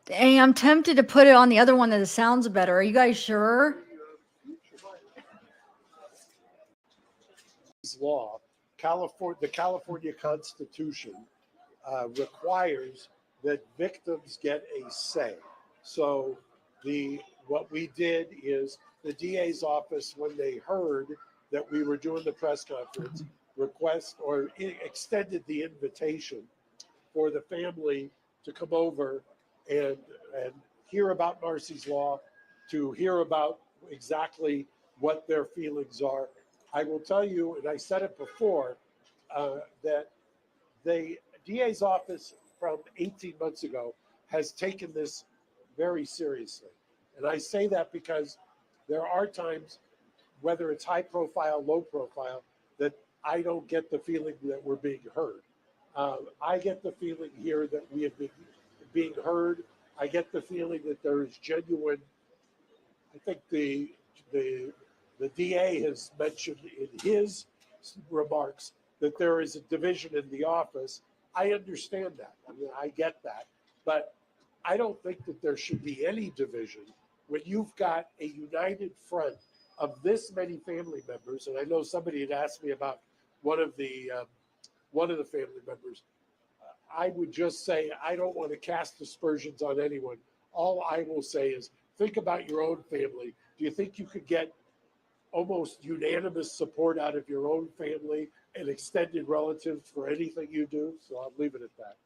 Dang, I'm tempted to put it on the other one that sounds better. Are you guys sure? Law, the California Constitution requires that victims get a say. So what we did is the DA's office, when they heard that we were doing the press conference, extended the invitation for the family to come over and hear about Marcy's Law, to hear about exactly what their feelings are. I will tell you, and I said it before, that the DA's office from 18 months ago has taken this very seriously. And I say that because there are times, whether it's high profile, low profile, that I don't get the feeling that we're being heard. I get the feeling here that we have been being heard. I get the feeling that there is genuine, I think the DA has mentioned in his remarks that there is a division in the office. I understand that. I mean, I get that. But I don't think that there should be any division when you've got a united front of this many family members. And I know somebody had asked me about one of the family members. I would just say, I don't want to cast aspersions on anyone. All I will say is, think about your own family. Do you think you could get almost unanimous support out of your own family and extended relatives for anything you do? So I'll leave it at that.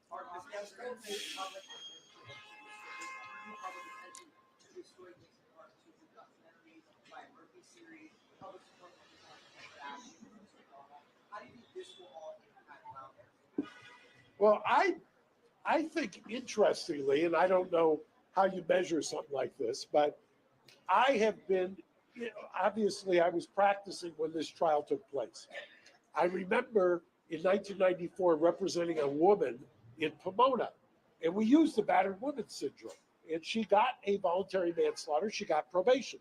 Well, I think, interestingly, and I don't know how you measure something like this, but I have been, obviously, I was practicing when this trial took place. I remember in 1994 representing a woman in Pomona, and we used the battered woman syndrome. And she got a voluntary manslaughter, she got probation.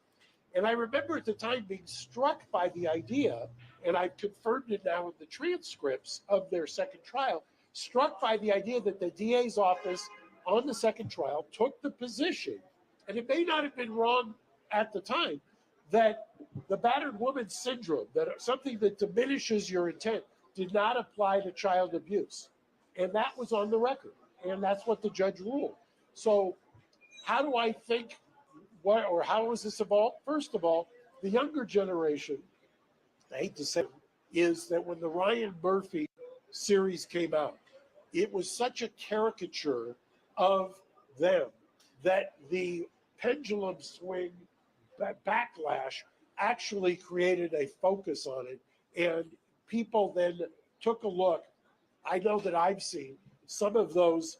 And I remember at the time being struck by the idea, and I've confirmed it now in the transcripts of their second trial, struck by the idea that the DA's office on the second trial took the position, and it may not have been wrong at the time, that the battered woman syndrome, that something that diminishes your intent, did not apply to child abuse. And that was on the record. And that's what the judge ruled. So how do I think, how has this evolved? First of all, the younger generation, I hate to say it, is that when the Ryan Murphy series came out, it was such a caricature of them that the pendulum swing backlash actually created a focus on it. And people then took a look. I know that I've seen some of those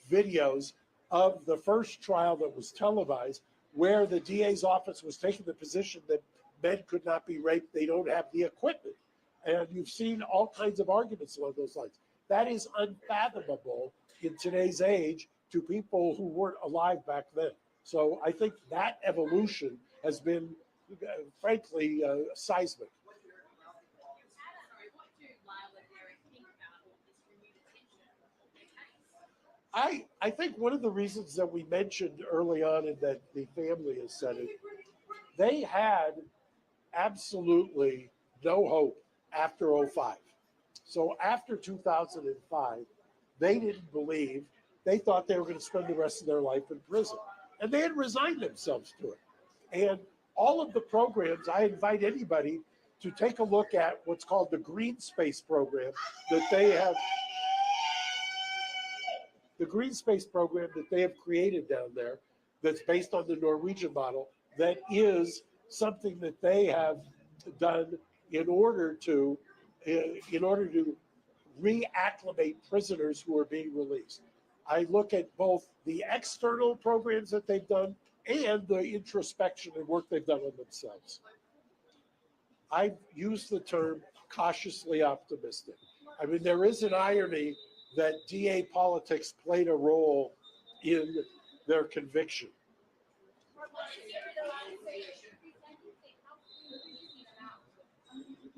videos of the first trial that was televised where the DA's office was taking the position that men could not be raped. They don't have the equipment. And you've seen all kinds of arguments along those lines. That is unfathomable in today's age to people who weren't alive back then. So I think that evolution has been, frankly, seismic. I think one of the reasons that we mentioned early on and that the family has said it, they had absolutely no hope after 2005. So after 2005, they didn't believe, they thought they were going to spend the rest of their life in prison. And they had resigned themselves to it. And all of the programs, I invite anybody to take a look at what's called the Green Space program that they have. The Green Space program that they have created down there, that's based on the Norwegian model, that is something that they have done in order to reacclimate prisoners who are being released. I look at both the external programs that they've done and the introspection and work they've done on themselves. I've used the term cautiously optimistic. I mean, there is an irony that DA politics played a role in their conviction.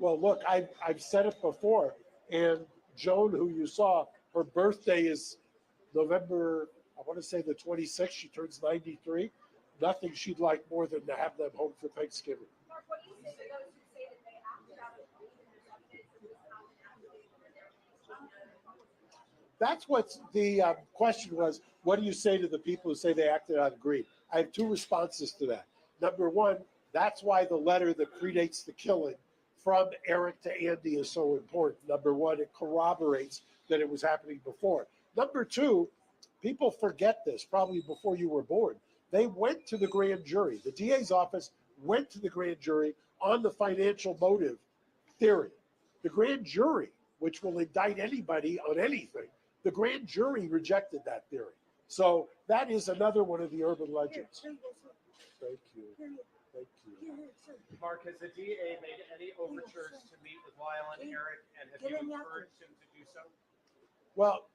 Well, look, I've said it before, and Joan, who you saw, her birthday is November, I want to say the 26th, she turns 93. Nothing she'd like more than to have them home for Thanksgiving. That's what the question was. What do you say to the people who say they acted out of greed? I have two responses to that. Number one, that's why the letter that predates the killing from Eric to Andy is so important. Number one, it corroborates that it was happening before. Number two, people forget this, probably before you were born. They went to the grand jury. The DA's office went to the grand jury on the financial motive theory. The grand jury, which will indict anybody on anything, the grand jury rejected that theory. So that is another one of the urban legends. Thank you. Thank you. Mark, has the DA made any overtures to meet with Lyle and Eric, and have you encouraged him to do so? Well,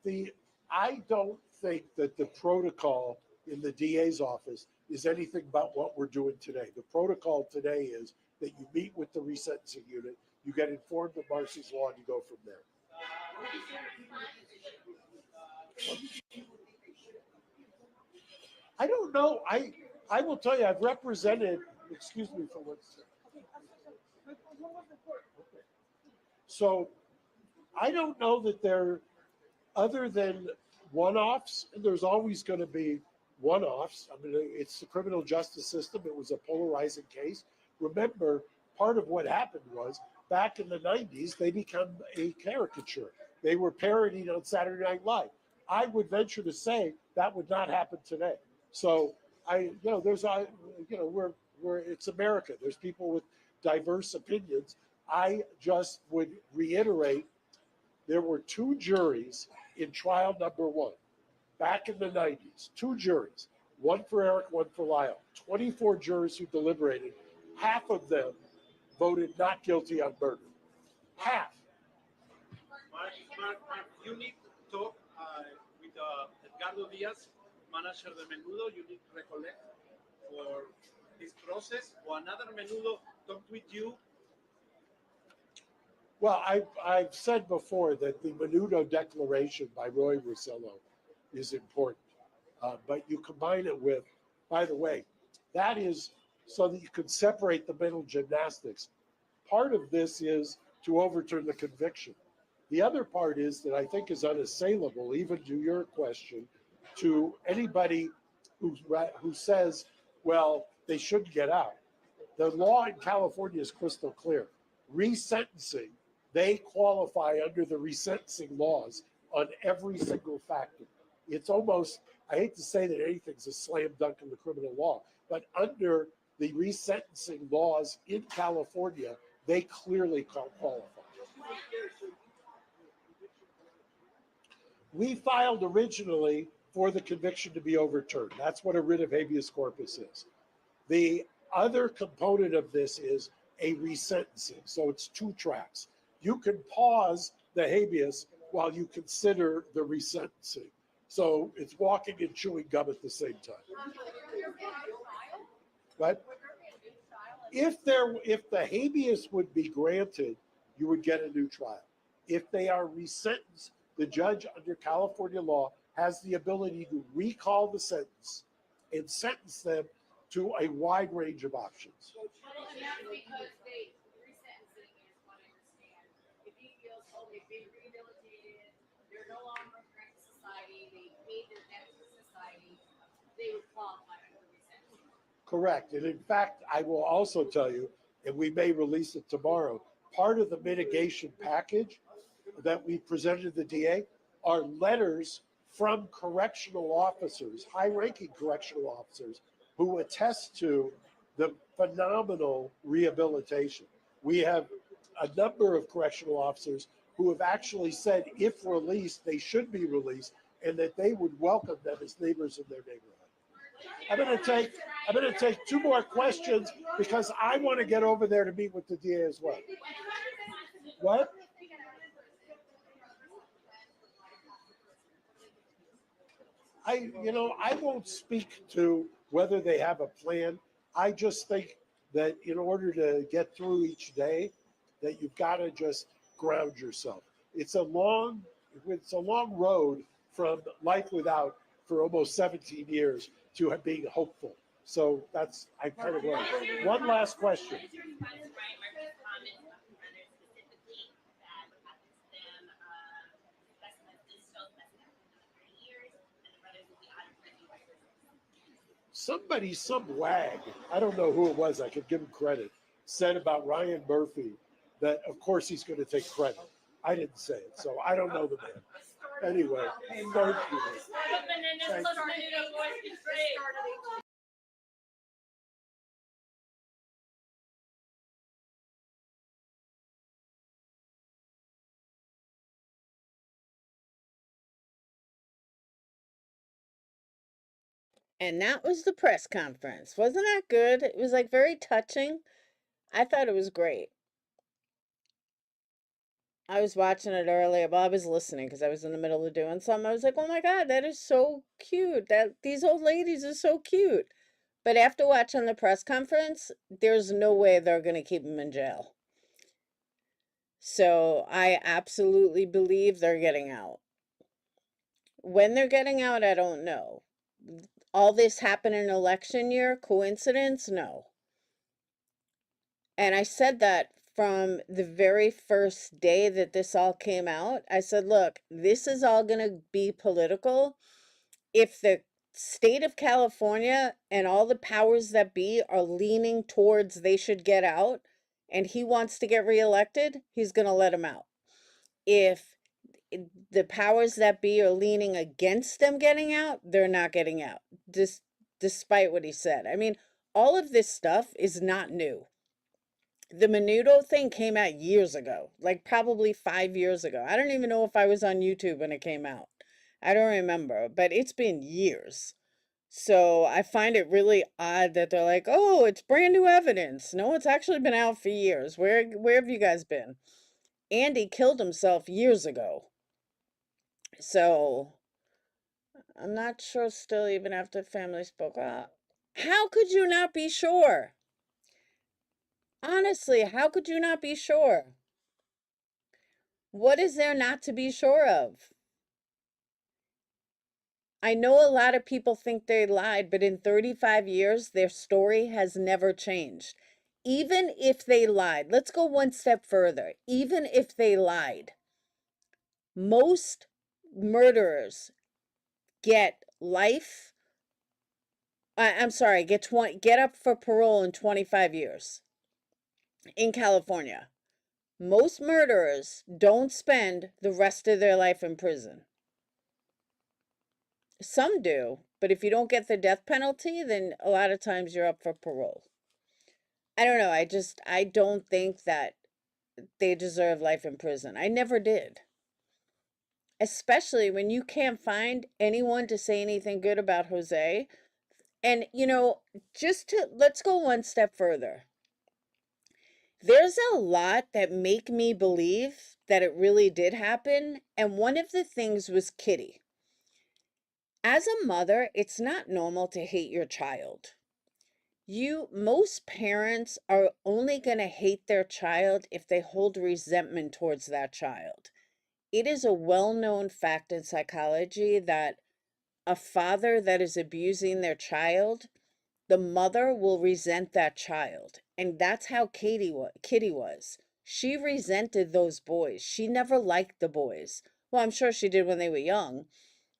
I don't think that the protocol in the DA's office is anything but what we're doing today. The protocol today is that you meet with the resentencing unit, you get informed of Marcy's law, and you go from there. I don't know. I will tell you, I've represented, excuse me for 1 second. So I don't know that they're, other than one-offs, and there's always going to be one-offs. I mean, it's the criminal justice system. It was a polarizing case. Remember, part of what happened was back in the 90s, they become a caricature. They were parodying on Saturday Night Live. I would venture to say that would not happen today. So it's America. There's people with diverse opinions. I just would reiterate, there were two juries in trial number 1, back in the 90s, 2 juries, one for Eric, one for Lyle, 24 jurors who deliberated, half of them voted not guilty on murder. Half. Mark, you need to talk with Edgardo Diaz, manager de Menudo. You need to recollect for this process. Or another Menudo talk with you. Well, I've said before that the Menudo Declaration by Roy Rosello is important. But you combine it with, by the way, that is so that you can separate the mental gymnastics. Part of this is to overturn the conviction. The other part is that I think is unassailable, even to your question, to anybody who says, well, they shouldn't get out. The law in California is crystal clear. Resentencing, they qualify under the resentencing laws on every single factor. It's almost, I hate to say that anything's a slam dunk in the criminal law, but under the resentencing laws in California, they clearly qualify. We filed originally for the conviction to be overturned. That's what a writ of habeas corpus is. The other component of this is a resentencing. So it's 2 tracks. You can pause the habeas while you consider the resentencing. So it's walking and chewing gum at the same time. But if the habeas would be granted, you would get a new trial. If they are resentenced, the judge under California law has the ability to recall the sentence and sentence them to a wide range of options. And that's because resentencing is what I understand. If he feels, oh, they've been rehabilitated, they're no longer a threat to society, they paid their debt to society, they would qualify for resentencing. Correct. And in fact, I will also tell you, and we may release it tomorrow, part of the mitigation package that we presented to the DA are letters from correctional officers, high-ranking correctional officers, who attest to the phenomenal rehabilitation. We have a number of correctional officers who have actually said if released, they should be released, and that they would welcome them as neighbors in their neighborhood. I'm going to take 2 more questions because I want to get over there to meet with the DA as well. What? I won't speak to whether they have a plan. I just think that in order to get through each day, that you've got to just ground yourself. It's a long road from life without for almost 17 years to being hopeful. So that's, I kind of learned. One last question. Somebody, some wag, I don't know who it was, I could give him credit, said about Ryan Murphy that, of course, he's going to take credit. I didn't say it, so I don't know the man. Anyway, thank you. Thank you. And that was the press conference. Wasn't that good? It was like very touching. I thought it was great. I was watching it earlier. Well, I was listening because I was in the middle of doing something. I was like, oh my God, that is so cute. These old ladies are so cute. But after watching the press conference, there's no way they're going to keep them in jail. So I absolutely believe they're getting out. When they're getting out, I don't know. All this happened in election year, coincidence? No. And I said that from the very first day that this all came out. I said, look, this is all going to be political. If the state of California and all the powers that be are leaning towards they should get out and he wants to get reelected, he's going to let him out. If the powers that be are leaning against them getting out, they're not getting out, despite what he said. I mean, all of this stuff is not new. The Menudo thing came out years ago, like probably 5 years ago. I don't even know if I was on YouTube when it came out. I don't remember, but it's been years. So I find it really odd that they're like, "Oh, it's brand new evidence." No, it's actually been out for years. Where have you guys been? Andy killed himself years ago. So I'm not sure still, even after family spoke up. How could you not be sure? Honestly, how could you not be sure? What is there not to be sure of? I know a lot of people think they lied, but in 35 years, their story has never changed. Even if they lied, let's go one step further. Even if they lied, most murderers get life. I'm sorry, get up for parole in 25 years in California. Most murderers don't spend the rest of their life in prison. Some do, but if you don't get the death penalty, then a lot of times you're up for parole. I don't know. I don't think that they deserve life in prison. I never did. Especially when you can't find anyone to say anything good about Jose. And, let's go one step further. There's a lot that make me believe that it really did happen. And one of the things was Kitty. As a mother, it's not normal to hate your child. Most parents are only going to hate their child if they hold resentment towards that child. It is a well-known fact in psychology that a father that is abusing their child, the mother will resent that child. And that's how Kitty was. She resented those boys. She never liked the boys. Well, I'm sure she did when they were young,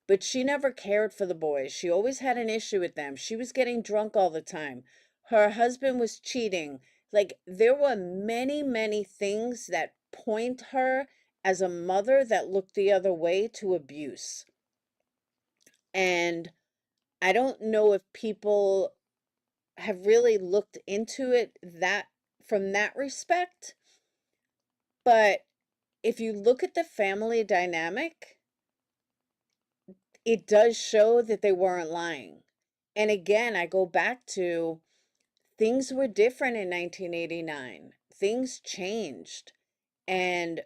but she never cared for the boys. She always had an issue with them. She was getting drunk all the time. Her husband was cheating. Like, there were many, many things that point her as a mother that looked the other way to abuse. And I don't know if people have really looked into it from that respect. But if you look at the family dynamic, it does show that they weren't lying. And again, I go back to things were different in 1989. Things changed. And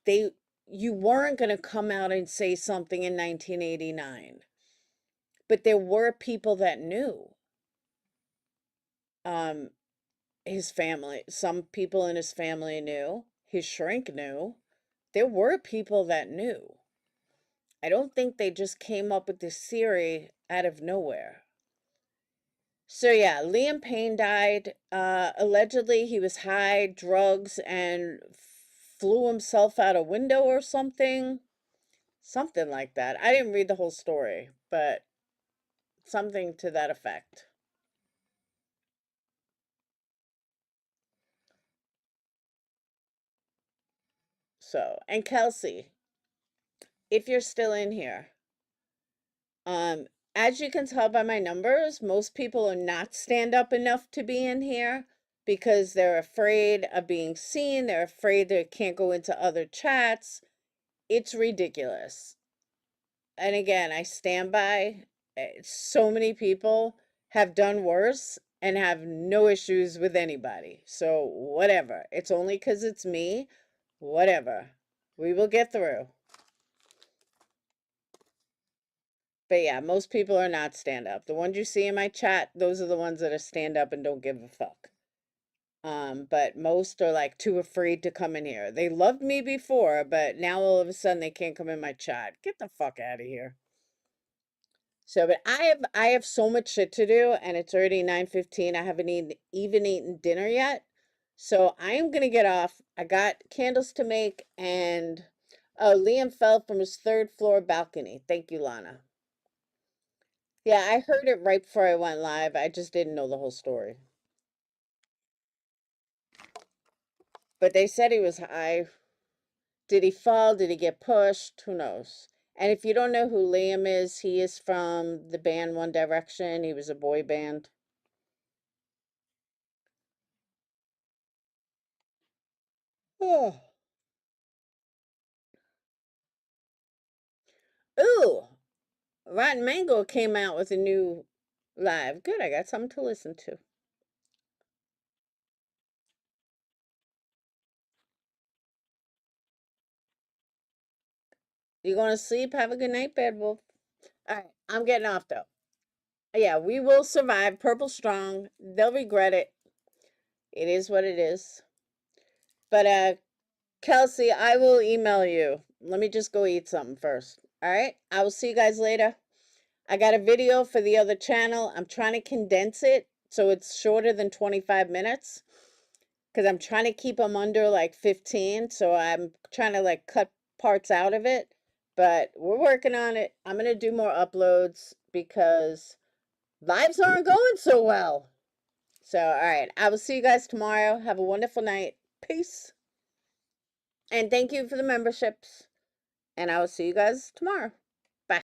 you weren't going to come out and say something in 1989. But there were people that knew. His family, some people in his family knew. His shrink knew. There were people that knew. I don't think they just came up with this theory out of nowhere. So yeah, Liam Payne died. Allegedly, he was high, drugs, and flew himself out a window or something. Something like that. I didn't read the whole story, but something to that effect. So, and Kelsey, if you're still in here, as you can tell by my numbers, most people are not stand up enough to be in here because they're afraid of being seen. They're afraid they can't go into other chats. It's ridiculous. And again, I stand by. So many people have done worse and have no issues with anybody. So whatever. It's only because it's me. Whatever. We will get through. But yeah, most people are not stand up. The ones you see in my chat, those are the ones that are stand up and don't give a fuck. But most are like too afraid to come in here. They loved me before, but now all of a sudden they can't come in my chat. Get the fuck out of here. So, but I have so much shit to do, and it's already 9:15. I haven't even eaten dinner yet. So I am gonna get off. I got candles to make, and oh, Liam fell from his 3rd floor balcony. Thank you, Lana. Yeah, I heard it right before I went live. I just didn't know the whole story. But they said he was high. Did he fall? Did he get pushed? Who knows? And if you don't know who Liam is, he is from the band One Direction. He was a boy band. Oh. Ooh, Rotten Mango came out with a new live. Good, I got something to listen to. You going to sleep? Have a good night, Bad Wolf. All right, I'm getting off though. Yeah, we will survive. Purple strong. They'll regret it. It is what it is. But Kelsey, I will email you. Let me just go eat something first. All right? I will see you guys later. I got a video for the other channel. I'm trying to condense it so it's shorter than 25 minutes because I'm trying to keep them under like 15. So I'm trying to like cut parts out of it. But we're working on it. I'm going to do more uploads because lives aren't going so well. So, all right. I will see you guys tomorrow. Have a wonderful night. Peace. And thank you for the memberships. And I will see you guys tomorrow.